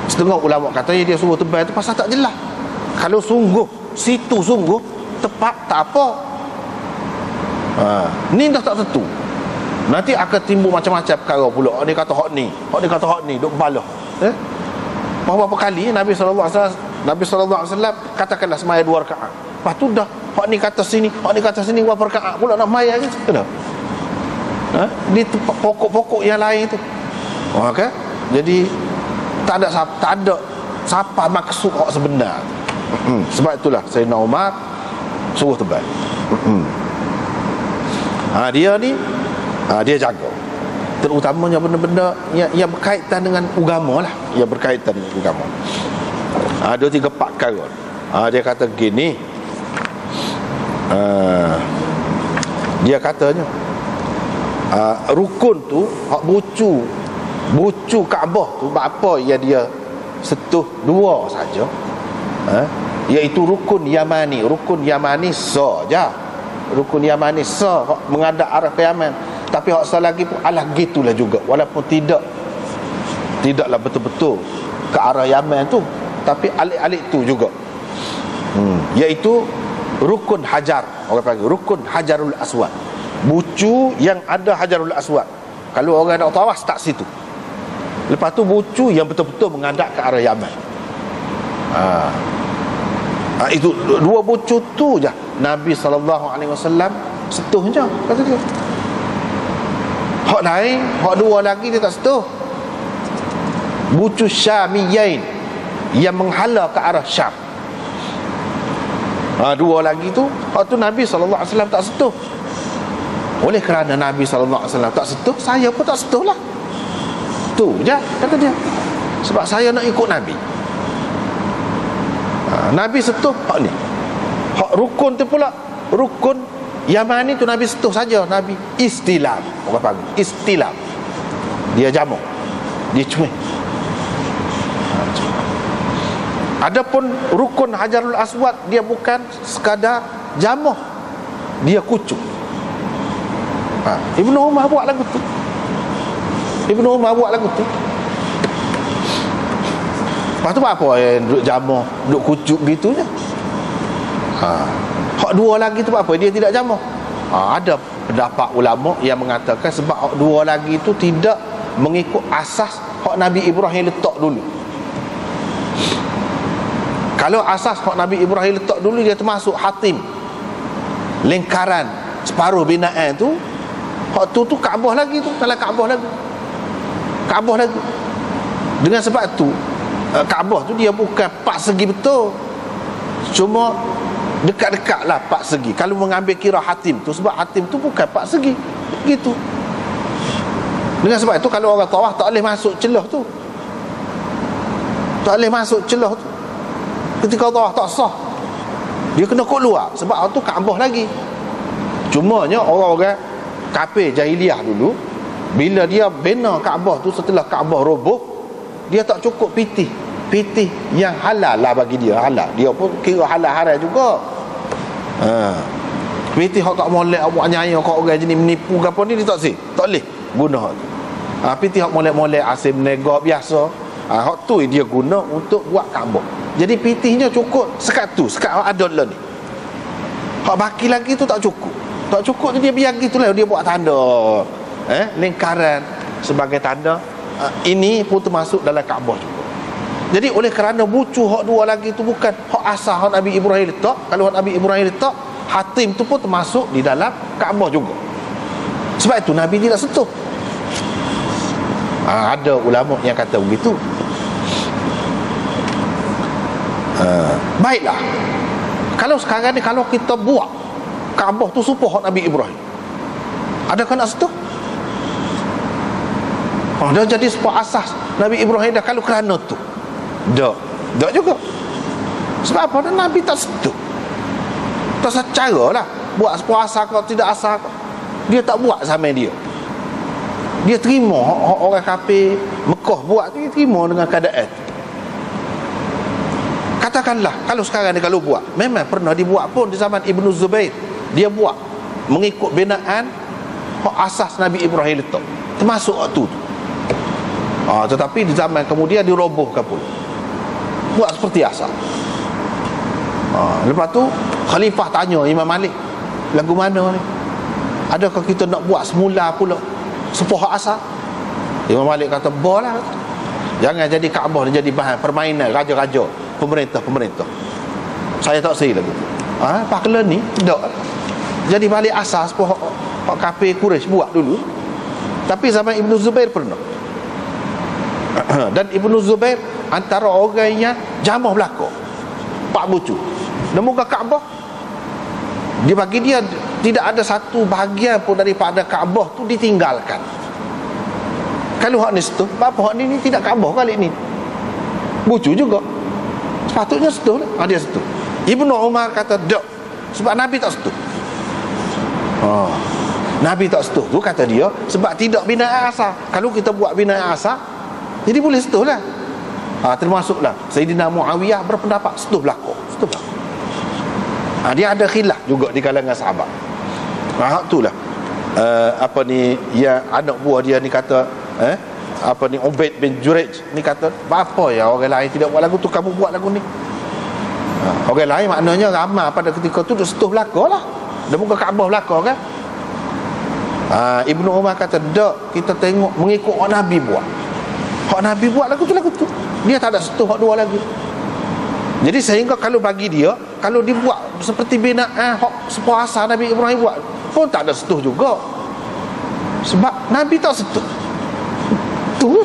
Setengah ulama katanya dia suruh tebal tu pasal tak jelas. Kalau sungguh, situ sungguh tepat, tak apa. Ni dah tak tentu. Nanti akan timbul macam-macam perkara pula. Dia kata hak ni, kata hak ni, duk kepala. Berapa kali Nabi SAW katakanlah semaya 2 rakaat. Lepas tu dah hak ni kata sini, berapa rakaat pula nak maya je. Kenapa? Di pokok-pokok yang lain tu. Okay? Jadi tak ada siapa maksud hak sebenar. Sebab itulah Sayyidina Umar suruh tebal. Dia ni dia jaga, terutamanya benda-benda yang berkaitan dengan agama lah, yang berkaitan dengan agama. 2, 3, 4 perkara. Dia kata gini, dia katanya rukun tu hak bucu Kaabah tu apa yang dia sentuh 2 saja, iaitu rukun Yamani saja. Rukun Yamani sah menghadap arah ke Yaman. Tapi hak sah lagi pun alah gitulah juga, walaupun tidaklah betul-betul ke arah Yaman tu, tapi alik-alik tu juga. Iaitu rukun hajar, orang panggil rukun Hajarul Aswad. Bucu yang ada Hajarul Aswad. Kalau orang nak tawaf tak situ. Lepas tu bucu yang betul-betul menghadap ke arah Yaman. Itu 2 bucu tu je Nabi SAW sentuh je, kata dia. Hak lain, hak 2 lagi dia tak sentuh. Bucu Syamiyain yang menghala ke arah Syam. 2 lagi tu, hak tu Nabi SAW tak sentuh. Oleh kerana Nabi SAW tak sentuh, saya pun tak sentuh lah. Tu je, kata dia. Sebab saya nak ikut Nabi. Nabi sentuh hak ni. Hak rukun tu pula, rukun Yamani tu Nabi sentuh saja. Nabi istilam, orang panggil istilam. Dia jamu, dia cumi. Adapun rukun Hajarul Aswad, dia bukan sekadar jamu, dia kucuk. Ibnu Umar buat lagu tu. Lepas tu apa yang duduk jamuh, duduk kucuk gitu je. Hak 2 lagi tu apa? Dia tidak jamuh. Ada pendapat ulama yang mengatakan sebab hak 2 lagi tu tidak mengikut asas hak Nabi Ibrahim letak dulu. Kalau asas hak Nabi Ibrahim letak dulu, dia termasuk hatim, lingkaran separuh binaan tu. Hak tu Kaabah lagi tu, dalam Kaabah lagi. Dengan sebab tu Kaabah tu dia bukan 4 segi betul, cuma dekat-dekat lah 4 segi. Kalau mengambil kira hatim tu, sebab hatim tu bukan 4 segi gitu. Dengan sebab itu kalau orang tawaf tak boleh masuk celah tu, ketika tawaf tak sah, dia kena keluar. Sebab tu Kaabah lagi. Cumanya orang-orang kafir jahiliah dulu, bila dia bina Kaabah tu, setelah Kaabah roboh, dia tak cukup pitih yang halal lah bagi dia, halal. Dia pun kira halal haram juga. Pitih hak tak molek, buat nyaya kau orang jenis menipu ke apa ni, dia tak boleh guna. Pitih hak molek-molek asim menegak biasa, hak tu dia guna untuk buat Kaabah. Jadi pitihnya cukup sekat tu, sekat hak adon lah ni. Hak baki lagi tu tak cukup tu dia biar gitulah, dia buat tanda lingkaran sebagai tanda. Ini pun termasuk dalam Kaabah juga. Jadi oleh kerana bucu hak 2 lagi tu bukan hak asal hak Nabi Ibrahim letak. Kalau hak Nabi Ibrahim letak, hatim tu pun termasuk di dalam Kaabah juga. Sebab itu Nabi tidak sentuh. Ada ulama yang kata begitu. Baiklah, kalau sekarang ni, kalau kita buat Kaabah tu supaya hak Nabi Ibrahim, adakah nak sentuh? Dah jadi sebuah asas Nabi Ibrahim dah. Kalau kerana tu tak juga. Sebab apa? Nabi tak sentuh, tak secara lah. buat puasa kau tidak asal kau. Dia tak buat sama dia. Dia terima orang kafir Mekah buat tu, dia terima dengan keadaan. Katakanlah kalau sekarang ni kalau buat, memang pernah dibuat pun di zaman Ibnu Zubair. Dia buat mengikut binaan asas Nabi Ibrahim letak, termasuk waktu tu. Tetapi di zaman kemudian dirobohkan pula, buat seperti asal. Lepas tu Khalifah tanya Imam Malik, lagu mana ni? Adakah kita nak buat semula pula sepuh asal? Imam Malik kata, bolah, jangan jadi Kaabah ni jadi bahan permainan raja-raja, pemerintah. Saya tak sei lagu. Pakla ni tak. Jadi balik asas sepuh hak kafir Quraisy buat dulu. Tapi zaman Ibnu Zubair pernah. Dan Ibnu Zubair antara orang yang jamah belaka, pak bucu dan muka Kaabah, dia bagi dia tidak ada satu bahagian pun daripada Kaabah tu ditinggalkan. Kalau hak ni setuh, apa hak ni tidak Kaabah kali ni, bucu juga, sepatutnya setuh lah. Dia setuh. Ibnu Umar kata tak, sebab Nabi tak setuh. Nabi tak setuh tu kata dia sebab tidak binaan asal. Kalau kita buat binaan asal, jadi boleh setuh lah. Termasuklah Sayyidina Muawiyah berpendapat setuh belaka. Dia ada khilaf juga di kalangan sahabat. Itulah ya, anak buah dia ni kata Ubaid bin Jurayj ni kata, apa ya orang lain tidak buat lagu tu, kamu buat lagu ni. Orang lain maknanya ramai pada ketika tu setuh belaka lah, dia muka Kaabah belaka kan. Ibnu Umar kata tak, kita tengok mengikut hak Nabi buat. Hak Nabi buat lagu tu, dia tak ada setuh hak dua lagu. Jadi sehingga kalau bagi dia, kalau dibuat seperti binaan hak sepuasa Nabi Ibrahim buat pun tak ada setuh juga, sebab Nabi tak setuh tu,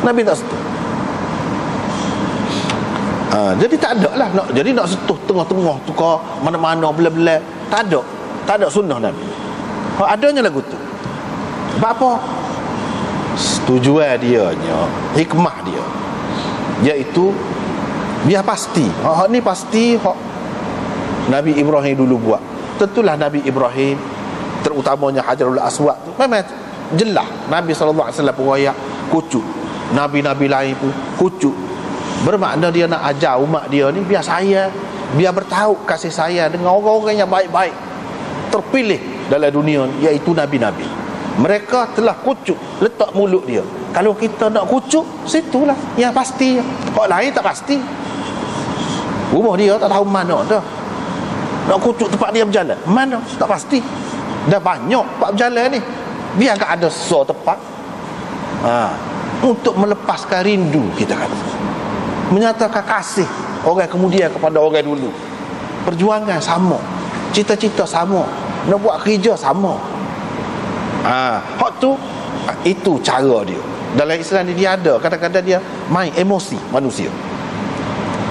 Nabi tak setuh. Jadi tak ada lah nak setuh tengah-tengah tu ke mana-mana bela-bela, tak ada sunnah Nabi. Adanya lagu tu. Sebab apa? Tujuan dia, hikmah dia, iaitu biar pasti hak ni pasti hak Nabi Ibrahim dulu buat. Tentulah Nabi Ibrahim, terutamanya Hajarul Aswad tu, memang jelas Nabi SAW perwaya kucuk. Nabi-nabi lain pun kucuk. Bermakna dia nak ajar umat dia ni biar sayang, biar bertahu kasih sayang dengan orang-orang yang baik-baik terpilih dalam dunia ni, iaitu nabi-nabi. Mereka telah kucuk letak mulut dia. Kalau kita nak kucuk, situlah yang pasti. Hak lain tak pasti. Rumah dia tak tahu mana dah. Nak kucuk tempat dia berjalan, mana tak pasti. Dah banyak tempat berjalan ni, biar tak ada tempat. Untuk melepaskan rindu kita kan, menyatakan kasih orang kemudian kepada orang dulu. Perjuangan sama, cita-cita sama, nak buat kerja sama. Hak tu, itu cara dia. Dalam Islam ni dia ada, kadang-kadang dia main emosi manusia.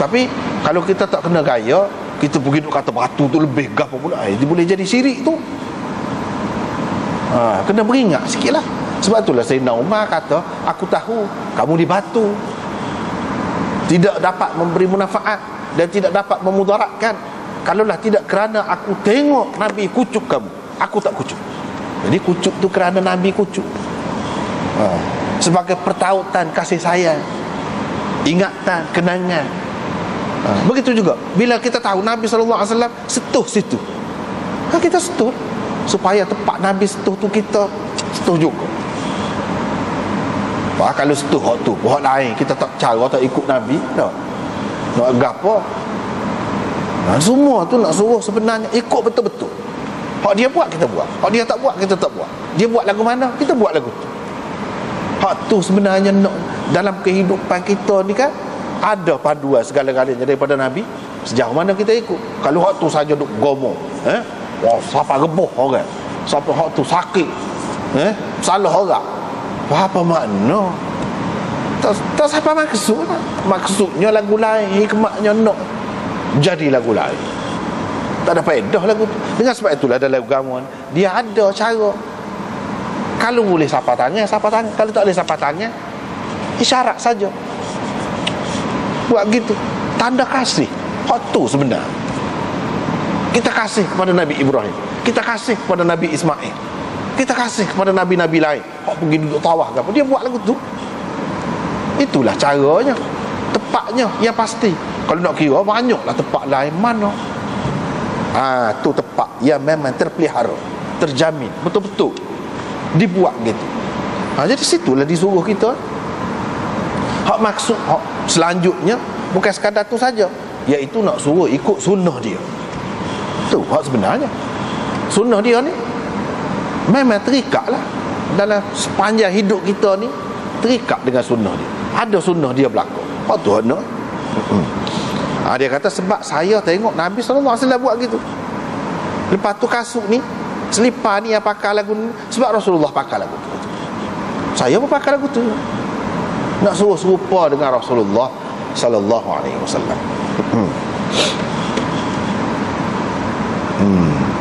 Tapi kalau kita tak kena gaya, kita pergi duk kata batu tu lebih gapo pula, dia boleh jadi syirik tu. Kena beringat sikit lah. Sebab itulah Sayyidina Umar kata, aku tahu kamu di batu tidak dapat memberi manfaat dan tidak dapat memudaratkan. Kalaulah tidak kerana aku tengok Nabi kucuk kamu, aku tak kucuk. Jadi kucuk tu kerana Nabi kucuk, sebagai pertautan kasih sayang, ingatan, kenangan. Begitu juga bila kita tahu Nabi SAW setuh situ, kita setuh supaya tempat Nabi setuh tu kita setuh juga. Kalau setuh hak tu, hak lain kita tak cara, tak ikut Nabi, tak nak gapo. Semua tu nak suruh sebenarnya ikut betul-betul. Hak dia buat kita buat, hak dia tak buat kita tak buat. Dia buat lagu mana, kita buat lagu tu. Hak tu sebenarnya nak, dalam kehidupan kita ni kan ada paduan segala-galanya daripada Nabi. Sejauh mana kita ikut. Kalau hak tu saja duk gomo, siapa rebuh orang, siapa hak tu sakit, salah orang, apa makna? Tak siapa maksud. Maksudnya lagu lain, hikmahnya nak jadi lagu lain, tak ada faedah lagu tu. Dengan sebab itulah dalam agama dia ada cara. Kalau boleh sapa tangan, sapa tangan. Kalau tak boleh sapa tangan, isyarat saja. Buat gitu, tanda kasih. Hak tu sebenar kita kasih kepada Nabi Ibrahim. Kita kasih kepada Nabi Ismail, kita kasih kepada nabi-nabi lain. Hak pergi duduk tawaf ke apa, dia buat lagu tu. Itulah caranya, tepatnya, yang pasti. Kalau nak kira banyaklah tempat lain mana. Tu tempat yang memang terpelihara, terjamin, betul-betul dibuat gitu. Jadi situlah disuruh kita. Hak maksud hak selanjutnya bukan sekadar tu saja, iaitu nak suruh ikut sunnah dia. Tu hak sebenarnya. Sunnah dia ni memang terikat lah dalam sepanjang hidup kita ni, terikat dengan sunnah dia. Ada sunnah dia berlaku. Hak tu nak. Dia kata sebab saya tengok Nabi SAW buat gitu. Lepas tu kasut ni, selipar ni yang pakai lagu ni, sebab Rasulullah pakai lagu tu. Saya pun pakai lagu tu. Nak suruh serupa dengan Rasulullah sallallahu alaihi wasallam.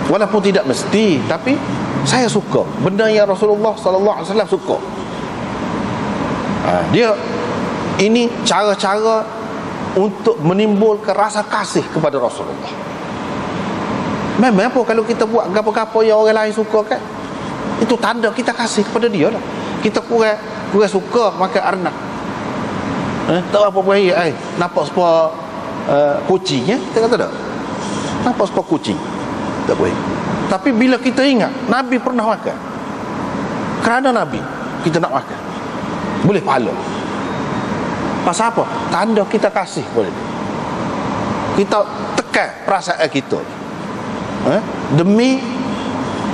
Walaupun tidak mesti, tapi saya suka benda yang Rasulullah sallallahu alaihi wasallam suka. Dia ini cara-cara untuk menimbulkan rasa kasih kepada Rasulullah. Memang apa kalau kita buat gapo-gapo yang orang lain suka kan, itu tanda kita kasih kepada dia lah. Kita kurang suka makan arnab, tak apa pun nampak sepa kucing kita kata tak, nampak sepa kucing tak boleh. Tapi bila kita ingat Nabi pernah makan, kerana Nabi kita nak makan, boleh pahala. Pasal apa? Tanda kita kasih kepada dia. Kita tekan perasaan kita demi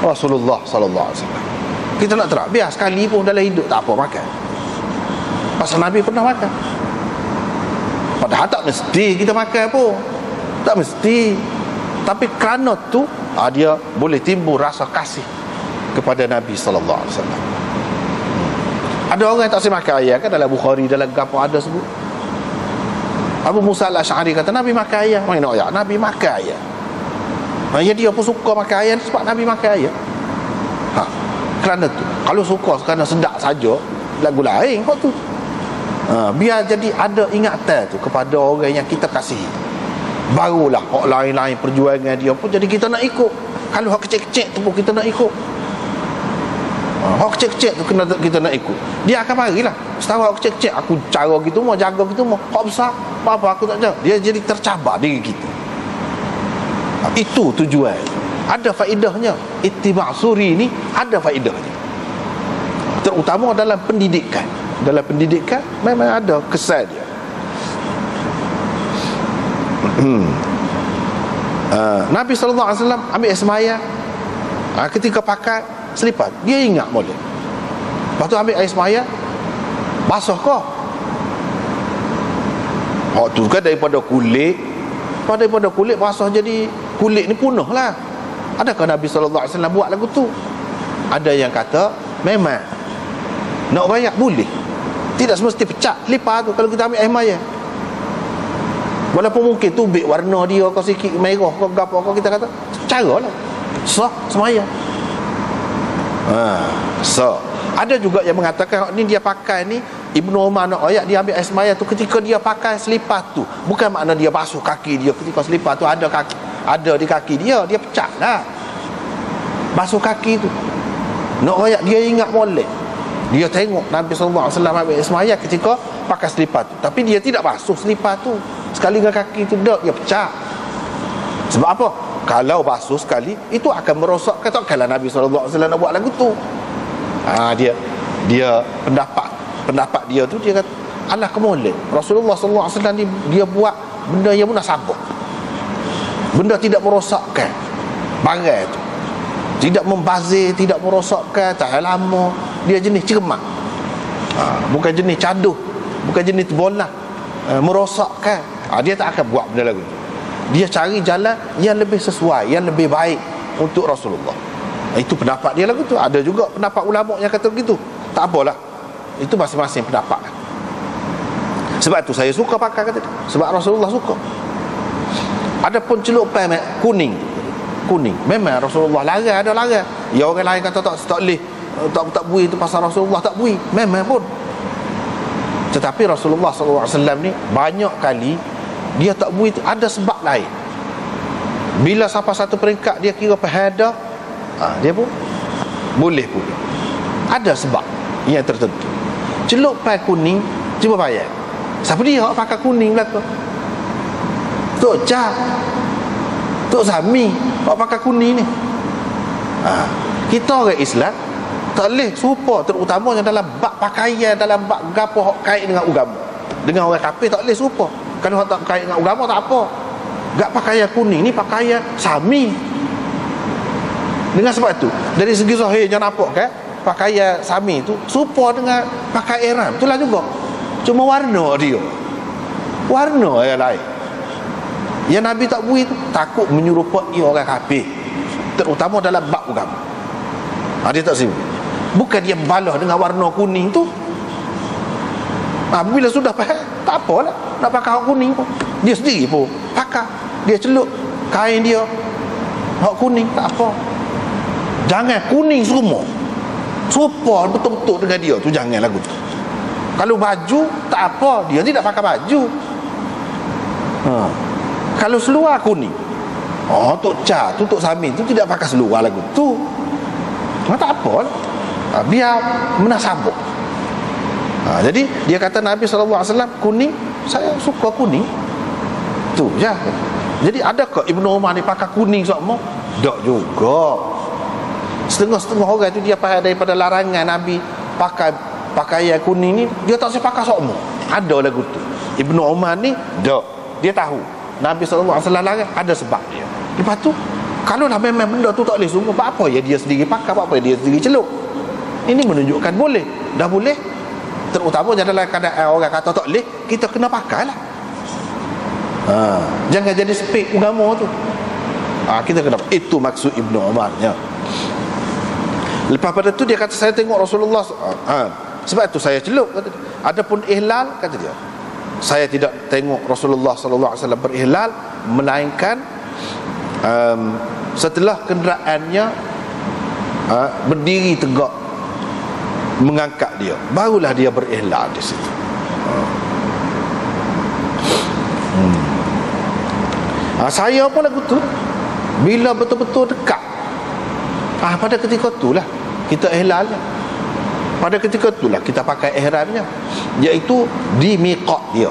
Rasulullah sallallahu alaihi wasallam. Kita nak terang, biar sekali pun dalam hidup tak apa makan, pasal Nabi pernah makan. Padahal tak mesti kita makan pun, tak mesti. Tapi kerana tu dia boleh timbul rasa kasih kepada Nabi sallallahu alaihi wasallam. Ada orang yang tak boleh makan ayam kan, dalam Bukhari, dalam gapo ada sebut. Abu Musa al-Asy'ari kata Nabi makan ayam. Mana ayam? Nabi makan ayam. Ya dia pun suka makan ayam sebab Nabi makan ayam. Kerana tu. Kalau suka kerana sedap saja, lagu lain kau tu. Biar jadi ada ingatan tu kepada orang yang kita kasihi. Barulah hak lain-lain perjuangan dia pun jadi kita nak ikut. Kalau hak kecil-kecil tu pun kita nak ikut. Hak kecil-kecil tu kita nak ikut. Dia akan marilah. Setahu hak kecil-kecil aku cara gitu mau, jaga gitu mau. Hak besar apa aku tak jaga. Dia jadi tercabar diri kita. Itu tujuan. Ada faedahnya. Ittiba' suri ni ada faedahnya. Terutama dalam pendidikan. Dalam pendidikan memang ada kesan dia. Nabi SAW ambil semaya, ketika pakai selipar dia ingat boleh. Lepas tu ambil air semaya, basuh kau. Tu kan daripada kulit, basuh jadi kulit ni punah lah. Adakah Nabi SAW buat lagu tu? Ada yang kata memang nak rayak boleh, tidak semesti pecah selipar tu kalau kita ambil air maya. Walaupun mungkin tubik warna dia kau sikit merah kau gapo kau, kita kata caralah sah semaya. Ada juga yang mengatakan ni dia pakai ni, Ibnu Umar nak ayat dia ambil air semaya tu ketika dia pakai selipar tu, bukan makna dia basuh kaki dia ketika selipar tu ada di kaki dia pecah lah. Basuh kaki tu nak ayat dia ingat molek. Dia tengok Nabi SAW ambil air semaya ketika pakai selipar tu, tapi dia tidak basuh selipar tu sekali dengan kaki tu, dia pecah. Sebab apa? Kalau basuh sekali itu akan merosakkan. Takkanlah Nabi SAW nak buat lagu tu. Dia pendapat dia tu, dia kata alah kemoleh Rasulullah SAW ni dia buat benda yang munasabah, benda tidak merosakkan barang tu, tidak membazir, tidak merosakkan, tak lama. Dia jenis cermat, bukan jenis caduh, bukan jenis bola merosakkan. Dia tak akan buat benda lagu tu. Dia cari jalan yang lebih sesuai, yang lebih baik untuk Rasulullah. Itu pendapat dia lagu tu. Ada juga pendapat ulama yang kata begitu. Tak apalah, itu masing-masing pendapat. Sebab tu saya suka pakai kata dia, sebab Rasulullah suka. Ada pun celup pai kuning, memang Rasulullah larang, ada larang. Ya orang lain kata tak boleh, tak bui itu pasal Rasulullah tak bui, memang pun. Tetapi Rasulullah SAW ni banyak kali dia tak bui itu ada sebab lain. Bila sampai satu peringkat dia kira pahadah, Dia pun boleh pula. Ada sebab yang tertentu. Celup pai kuning cuba bayar. Siapa dia hak pakai kuning belaka? Tok Jah, Tok Sami hak pakai kuning ni. Kita orang Islam tak boleh serupa, terutamanya dalam bab pakaian, dalam bab gapo hak kait dengan agama. Dengan orang kafir tak boleh serupa. Kalau hak tak kait dengan agama tak apa. Gak pakaian kuning ni pakaian Sami. Dengan sebab tu, dari segi zahirnya nampak kan, pakaian Sami tu serupa dengan pakai ihram. Itulah juga. Cuma warna dia. Warna yang lain. Yang Nabi tak beri tu takut menyerupai orang kafir, terutama dalam bab agama. Dia tak sibuk. Bukan dia balah dengan warna kuning tu. Bila sudah pakai, tak apalah nak pakai hak kuning pun. Dia sendiri pun pakai. Dia celup kain dia hak kuning, tak apa. Jangan kuning semua serupa betul-betul dengan dia tu, jangan lagu tu. Kalau baju tak apa, dia tidak pakai baju. Kalau seluar kuning, Tok Cha tu, Tok Sami tu tidak pakai seluar lagu tu. Tak apa lah. Biar menasabuk. Jadi dia kata Nabi SAW kuning, saya suka kuning. Tu je. Jadi adakah Ibnu Umar ni pakai kuning semua? Tak juga. Setengah-setengah orang tu dia pakai daripada larangan Nabi pakai pakaian kuning ni, dia tak usah pakai semua. Ada lagu tu. Ibnu Umar ni tak. Dia tahu Nabi SAW larang, ada sebab dia. Lepas tu kalau lah memang benda tu tak boleh semua, apa ya dia sendiri pakai, apa dia sendiri celup. Ini menunjukkan boleh. Dah boleh. Terutama dalam keadaan orang kata tak boleh, kita kena pakai lah. Jangan jadi spek agama tu. Kita kena. Itu maksud Ibnu Umarnya. Lepas pada tu dia kata saya tengok Rasulullah, sebab tu saya celup, kata dia. Adapun ihlal, kata dia, saya tidak tengok Rasulullah SAW berihlal, melainkan setelah kenderaannya berdiri tegak mengangkat dia, barulah dia berihlal di situ. Saya pun lagu tu bila betul-betul dekat, pada ketika itulah kita ihlalnya. Pada ketika itulah kita pakai ihramnya, iaitu di miqat dia.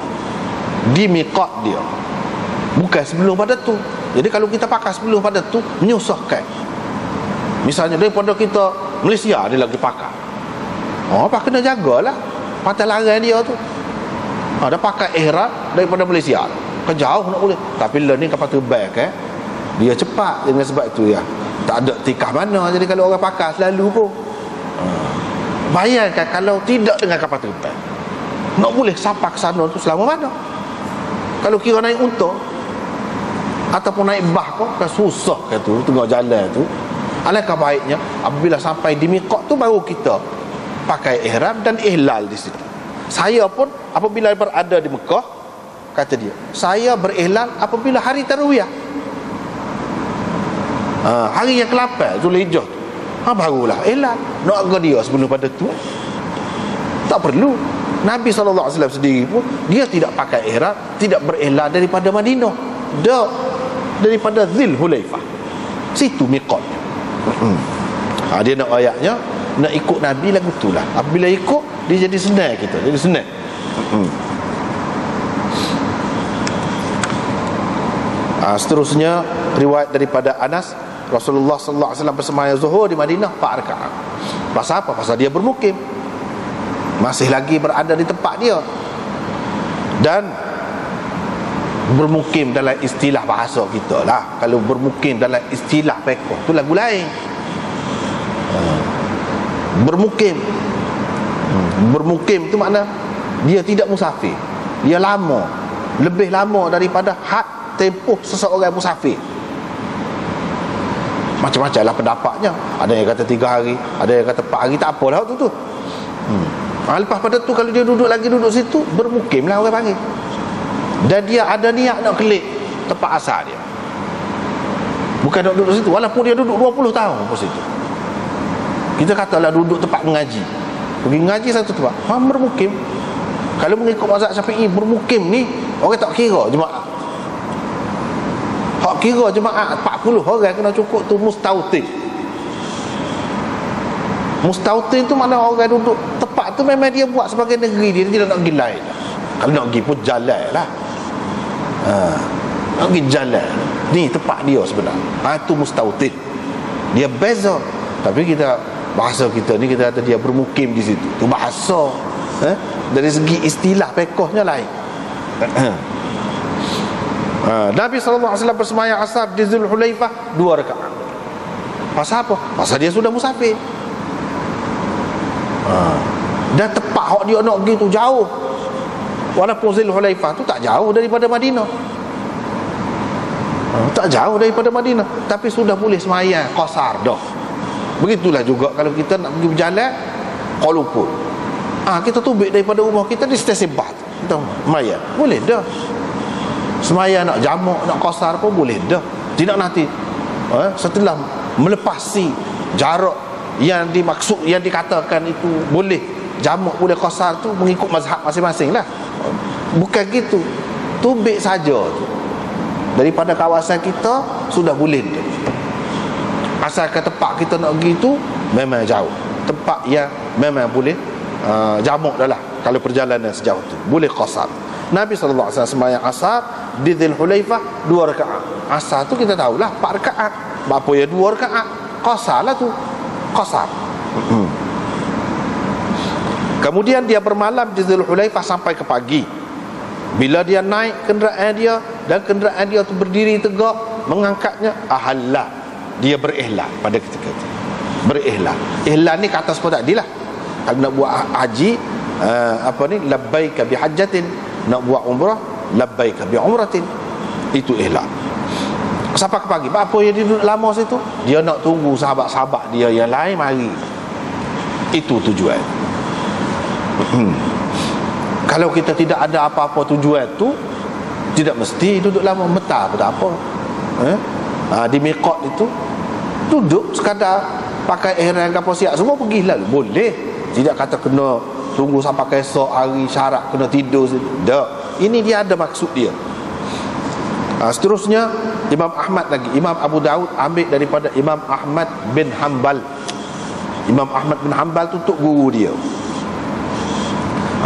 Di miqat dia. Bukan sebelum pada tu. Jadi kalau kita pakai sebelum pada tu, menyusahkan. Misalnya daripada kita Malaysia dia lagi pakai. Apa kena jagalah patah larang dia tu. Dia pakai ihram daripada Malaysia. Kejauh nak boleh. Tapi lah ni kapal terbang kan, dia cepat dengan sebab tu ya. Tak ada tikah mana. Jadi kalau orang pakai selalu pun, bayangkan kalau tidak dengan kapal terbang, nak boleh sampai ke sana tu selama mana? Kalau kira naik unta ataupun naik bah kau, kan susah kan tu tengah jalan tu. Alangkah baiknya apabila sampai di miqat tu baru kita pakai ihram dan ihlal di situ. Saya pun apabila berada di Mekah, kata dia, saya berihlal apabila hari Tarwiyah, hari yang ke-8 Zulhijjah tu, barulah ihlal. Nak ke dia sebelum pada tu tak perlu. Nabi SAW sendiri pun dia tidak pakai ihram, tidak berihlal daripada Madinah, daripada Zil Hulaifah, situ miqatnya. Dia nak ayatnya, nak ikut Nabi lagu itulah. Apabila ikut, dia jadi senang kita, jadi senang. Seterusnya riwayat daripada Anas, Rasulullah sallallahu alaihi wasallam bersemayam zuhur di Madinah 4 rakaat. Pasal apa? Pasal dia bermukim, masih lagi berada di tempat dia. Dan bermukim dalam istilah bahasa kita lah. Kalau bermukim dalam istilah fiqh tu lagu lain. Bermukim tu makna dia tidak musafir. Dia lama, lebih lama daripada had tempoh seseorang musafir. Macam-macam lah pendapatnya. Ada yang kata 3 hari, ada yang kata 4 hari, tak apalah tu. Lepas pada tu kalau dia duduk situ, bermukim lah orang panggil. Dan dia ada niat nak kelik tempat asal dia, bukan nak duduk situ. Walaupun dia duduk 20 tahun pun situ. Kita katalah duduk tempat mengaji, pergi mengaji satu tempat, bermukim. Kalau mengikut mazhab Syafi'i, bermukim ni orang tak kira jemaah. Hak kira jemaah 40 orang kena cukup tu mustautin. Mustautin tu makna orang duduk tepat tu memang dia buat sebagai negeri dia tidak nak pergi lain. Kalau nak pergi pun jalan lah. Nak pergi jalan. Ni tempat dia sebenarnya. Itu mustautin. Dia beza. Tapi kita bahasa kita ni kita kata dia bermukim di situ. Tu bahasa. Dari segi istilah pekohnya lain. Nabi SAW bersemayam asar di Zulhulaifah 2 rakaat. Pasal apa? Pasal dia sudah musafir. Dan tepat hak dia nak pergi tu jauh. Walaupun Zulhulaifah tu tak jauh daripada Madinah. Tak jauh daripada Madinah, tapi sudah boleh semayang qasar dah. Begitulah juga kalau kita nak pergi berjalan Kuala Lumpur. Kita tubik daripada rumah kita di stesen bas. Kita semayang. Boleh dah. Semayang nak jamak, nak qasar pun boleh dah. Tidak nanti setelah melepasi jarak yang dimaksud, yang dikatakan itu boleh jamak, boleh qasar tu mengikut mazhab masing-masing lah. Bukan gitu. Tubik saja tu. Daripada kawasan kita sudah boleh dah. Asalkan tempat kita nak pergi tu memang jauh. Tempat yang memang boleh jamak dah lah. Kalau perjalanan sejauh tu boleh qasar. Nabi SAW sembahyang asar di Zulhulaifah 2 rakaat. Asar tu kita tahulah 4 rakaat. Apa ya 2 rakaat? Qasar lah tu. Qasar. Kemudian dia bermalam di Zulhulaifah sampai ke pagi. Bila dia naik kenderaan dia dan kenderaan dia tu berdiri tegak mengangkatnya, ahalla, dia berihlal pada ketika itu. Berihlal. Ihlal ni kata seperti tadi lah. Kalau nak buat haji labbaika bihajjatin, nak buat umrah labbaika bi umratin. Itu ihlal. Sampai ke pagi. Apa yang dia duduk lama situ? Dia nak tunggu sahabat-sahabat dia yang lain mari. Itu tujuan. Kalau kita tidak ada apa-apa tujuan tu, tidak mesti duduk lama. Metar pun tak apa. Di miqat itu duduk sekadar pakai ihram apa siap semua pergi lalu boleh. Tidak kata kena tunggu sampai esok hari syarat kena tidur. Tak. Ini dia ada maksud dia. Seterusnya Imam Ahmad lagi. Imam Abu Daud ambil daripada Imam Ahmad bin Hanbal. Imam Ahmad bin Hanbal tu tok guru dia.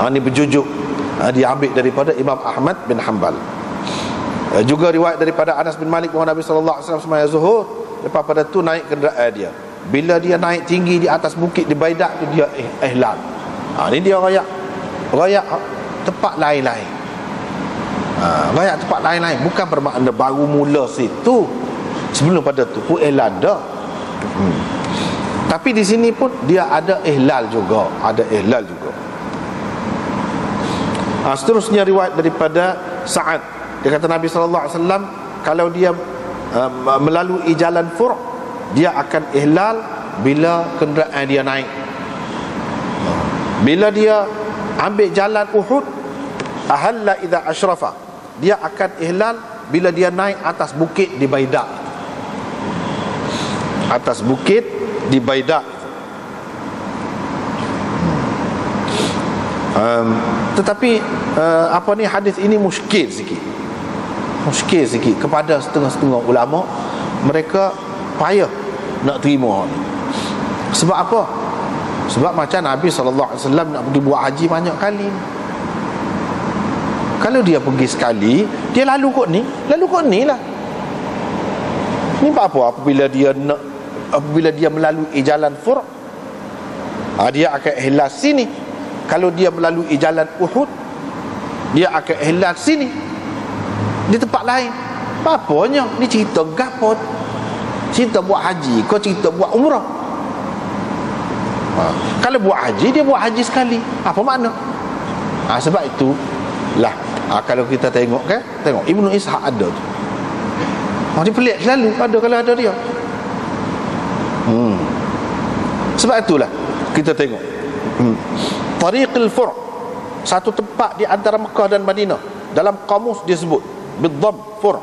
Ini berjujuk. Dia ambil daripada Imam Ahmad bin Hanbal. Juga riwayat daripada Anas bin Malik bahawa Nabi SAW sembahyang zuhur, lepas pada tu naik kenderaan dia. Bila dia naik tinggi di atas bukit di Baidak tu dia ihlal. Ini dia rayak tempat lain-lain. Rayak tempat lain-lain bukan bermakna baru mula situ. Sebelum pada tu pun ihlal dah. Tapi di sini pun dia ada ihlal juga, ada ihlal juga. Seterusnya riwayat daripada Sa'ad. Dia kata Nabi SAW kalau dia melalui jalan Fur', dia akan ihlal bila kenderaan dia naik. Bila dia ambil jalan Uhud, ahalla idza asyrafa, dia akan ihlal bila dia naik atas bukit di Baidak. Atas bukit di Baidak. Tetapi hadis ini muskil sikit kepada setengah-setengah ulama. Mereka payah nak terima ni. Sebab apa? Sebab macam Nabi SAW nak pergi buat haji banyak kali. Kalau dia pergi sekali, dia lalu kot ni lah. Ni apa? Apabila dia melalui jalan Fur', dia akan ihlal sini. Kalau dia melalui jalan Uhud, dia akan ihlal sini, di tempat lain. Apa-apanya? Ni cerita gapo? Cerita buat haji, kau cerita buat umrah. Kalau buat haji, dia buat haji sekali. Apa makna? Sebab itu lah, kalau kita tengok Ibnu Ishaq ada tu. Dia pelik selalu ada kalau ada dia. Sebab itulah kita tengok Tariqul Fur', satu tempat di antara Mekah dan Madinah. Dalam kamus disebut bidham Fur',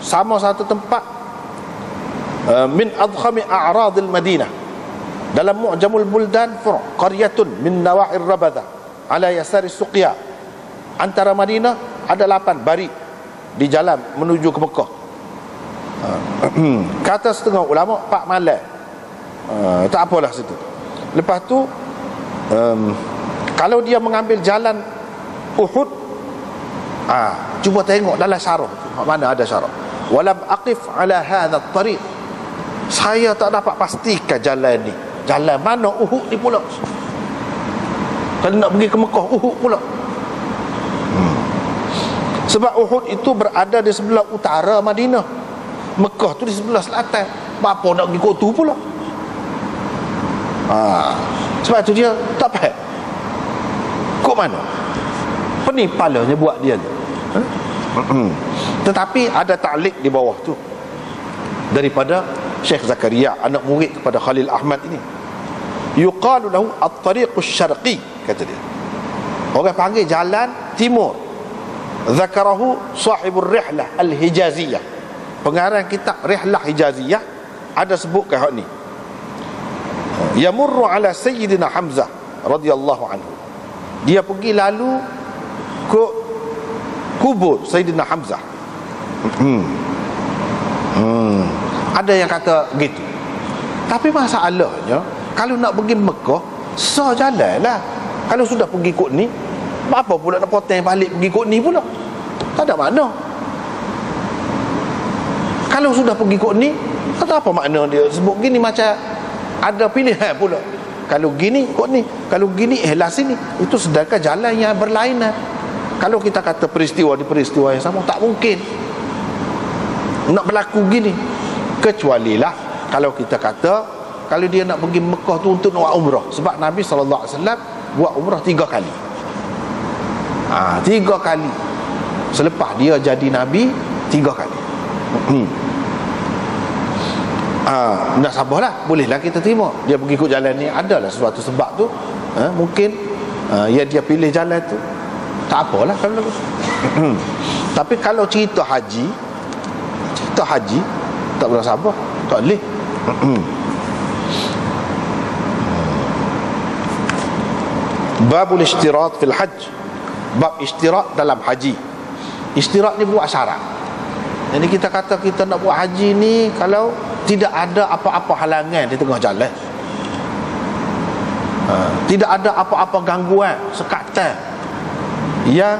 sama satu tempat min adkhami a'radil Madinah. Dalam Mu'jamul Buldan Fur', qaryatun min nawa'ir Rabada ala yasari Suqya. Antara Madinah ada 8 bari di jalan menuju ke Mekah. Kata setengah ulama 4 malam. Tak apalah situ. Lepas tu kalau dia mengambil jalan Uhud, cuba tengok dalam syarah mana ada syarah, walam aqif ala hadha at-tariq, saya tak dapat pastikan jalan ni jalan mana Uhud ni pula. Kalau nak pergi ke Mekah, Uhud pula. Sebab Uhud itu berada di sebelah utara Madinah, Mekah tu di sebelah selatan. Apa nak pergi kota pula? Sebab tu dia tak faham kok mana penipalanya buat dia ni. Tetapi ada ta'liq di bawah tu daripada Syekh Zakaria, anak murid kepada Khalil Ahmad ini. Yuqalu lahu at-tariqus syarqi, kata dia. Orang panggil jalan timur. Zakarahu sahibur rihlah al-hijaziyah. Pengarang kitab Rihlah Hijaziyah ada sebutkan hak ni. Yamurru ala Sayyidina Hamzah radhiyallahu anhu. Dia pergi lalu ke kubur Sayyidina Hamzah. Ada yang kata gitu. Tapi masalahnya, kalau nak pergi Mekah, sah jalan lah. Kalau sudah pergi kot ni, apa pula nak potong balik pergi kot ni pula? Tak ada makna. Kalau sudah pergi kot ni, tak apa makna dia sebut gini, macam ada pilihan pula. Kalau gini kot ni, kalau gini ikhlas sini. Itu sedangkan jalan yang berlainan. Kalau kita kata peristiwa di peristiwa yang sama, tak mungkin nak berlaku gini. Kecuali lah kalau kita kata, kalau dia nak pergi Mekah tu untuk nak umrah. Sebab Nabi SAW buat umrah 3 kali. 3 kali. Selepas dia jadi Nabi 3 kali. Nak sabarlah, bolehlah kita terima dia pergi ikut jalan ni. Adalah sesuatu sebab tu. Mungkin ya dia pilih jalan tu, tak apalah kalau tapi kalau cerita haji tak pernah sabar, tak boleh. Babul ishtirat fil hajj, bab ishtirat dalam haji. Ishtirat ni buat syarat. Jadi kita kata kita nak buat haji ni kalau tidak ada apa-apa halangan di tengah jalan, tidak ada apa-apa gangguan sekatan yang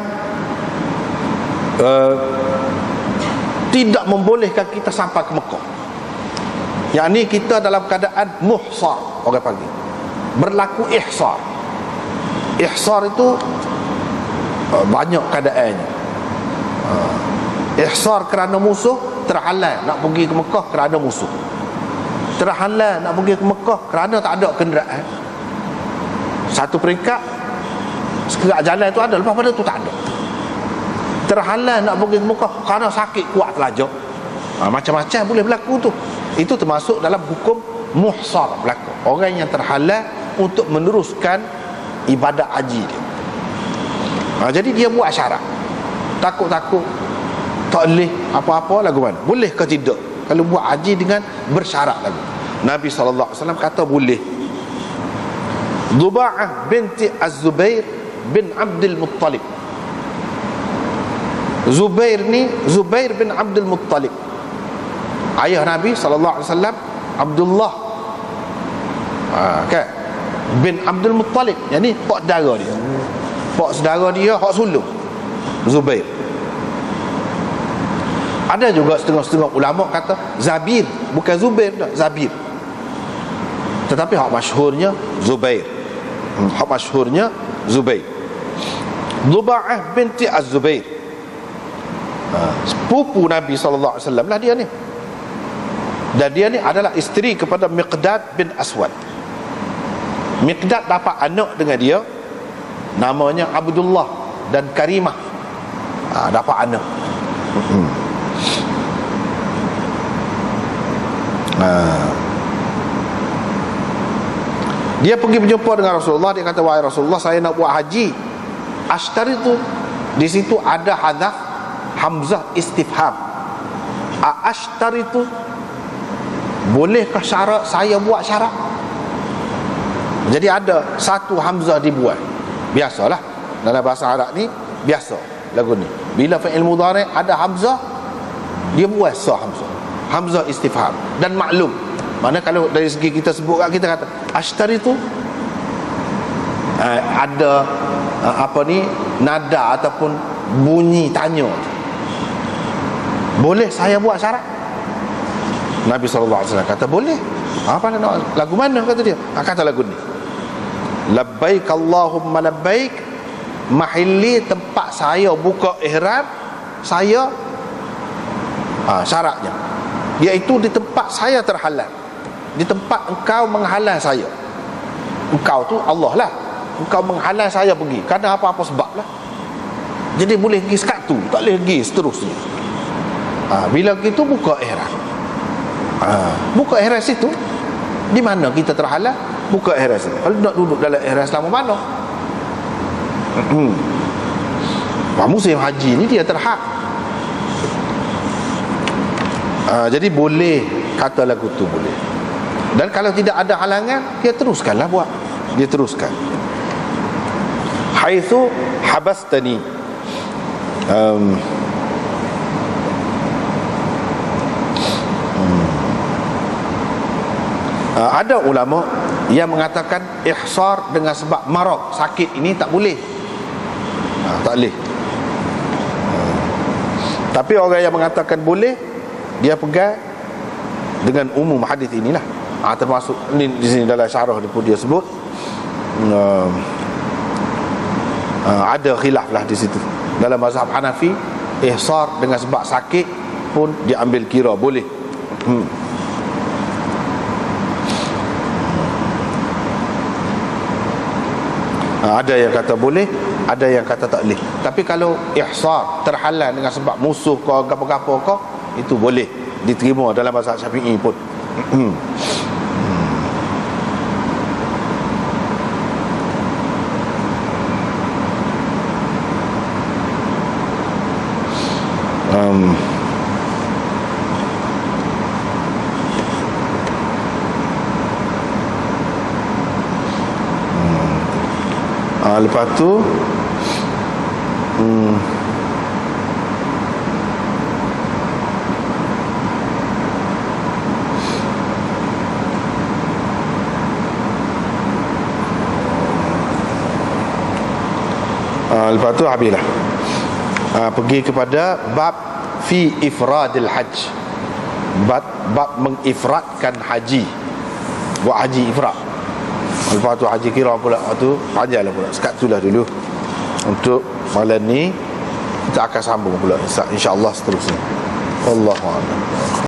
tidak membolehkan kita sampai ke Mekah. Yang ni kita dalam keadaan muhsar, orang panggil, berlaku ihsar. Ihsar itu banyak keadaannya. Ihsar kerana musuh, terhalang nak pergi ke Mekah kerana musuh. Terhalang nak pergi ke Mekah kerana tak ada kenderaan. Satu peringkat, sekerak jalan tu ada, lepas pada tu tak ada. Terhalang nak pergi ke Mekah kerana sakit kuat telajak. Macam-macam boleh berlaku tu. Itu termasuk dalam hukum muhsar berlaku. Orang yang terhalang untuk meneruskan ibadat haji dia. Jadi dia buat syarat. Takut-takut tak boleh apa-apa lagu mana? Boleh ke tidak? Kalau buat haji dengan bersyarat lagu. Nabi SAW kata boleh. Dhuba'ah binti Az-Zubair bin Abdul Muttalib. Zubair ni, Zubair bin Abdul Muttalib, ayah Nabi SAW Abdullah kan, bin Abdul Muttalib. Yang ni pak saudara dia. Pak saudara dia hak sulung Zubair. Ada juga setengah-setengah ulama kata Zabir, bukan Zubair dah, Zabir. Tetapi hak masyhurnya Zubair. Hak masyhurnya Zubair. Dhuba'ah binti Az-Zubair, sepupu Nabi SAW lah dia ni. Dan dia ni adalah isteri kepada Miqdad bin Aswad. Miqdad dapat anak dengan dia, namanya Abdullah dan Karimah. Dapat anak. Dia pergi berjumpa dengan Rasulullah. Dia kata, wahai Rasulullah, saya nak buat haji. Ashtari tu, di situ ada hadaf hamzah istifham. Ashtari tu, bolehkah syarat saya buat syarat? Jadi ada satu hamzah dibuat. Biasalah dalam bahasa Arab ni, biasa lagu ni. Bila fi'il mudhari' ada hamzah, dia buat sah hamzah, hamzah istifham. Dan maklum, mana kalau dari segi kita sebut, kita kata ashtari tu, ada nada ataupun bunyi tanya, boleh saya buat syarat? Nabi SAW kata boleh. Apa nak lagu mana, kata dia? Kata lagu ni, labbaik Allahumma labbaik, mahilli, tempat saya buka ihram saya, syaratnya iaitu di tempat saya terhalal, di tempat engkau menghalang saya. Engkau tu Allah lah, engkau menghalang saya pergi kerana apa-apa sebab lah. Jadi boleh pergi sekat tu, tak boleh pergi seterusnya. Bila gitu buka ihram. Buka ihram situ. Di mana kita terhalal, buka ihram situ. Kalau nak duduk dalam ihram selama mana? Musim haji ni dia terhad. Jadi boleh, kata lagu tu boleh. Dan kalau tidak ada halangan, dia teruskanlah buat. Dia teruskan. Haitsu habastani. Ada ulama yang mengatakan ihsar dengan sebab marad, sakit ini tak boleh. Tak boleh. Tapi orang yang mengatakan boleh, dia pegang dengan umum hadis inilah. Termasuk ni di sini dalam syarah dia sebut ada khilaf lah di situ. Dalam mazhab Hanafi, ihsar dengan sebab sakit pun diambil kira boleh. Ada yang kata boleh, ada yang kata tak boleh. Tapi kalau ihsar terhalang dengan sebab musuh ke apa-apa ke, itu boleh diterima dalam mazhab Syafi'i pun. Lepas tu lepas tu habislah. Pergi kepada bab fi ifradil hajj, bab mengifradkan haji, buat haji ifrad. Lepas tu haji kira pula, tu panjanglah pula. Sekat tu lah dulu untuk malam ni. Kita akan sambung pula insya-Allah seterusnya. Wallahu a'lam.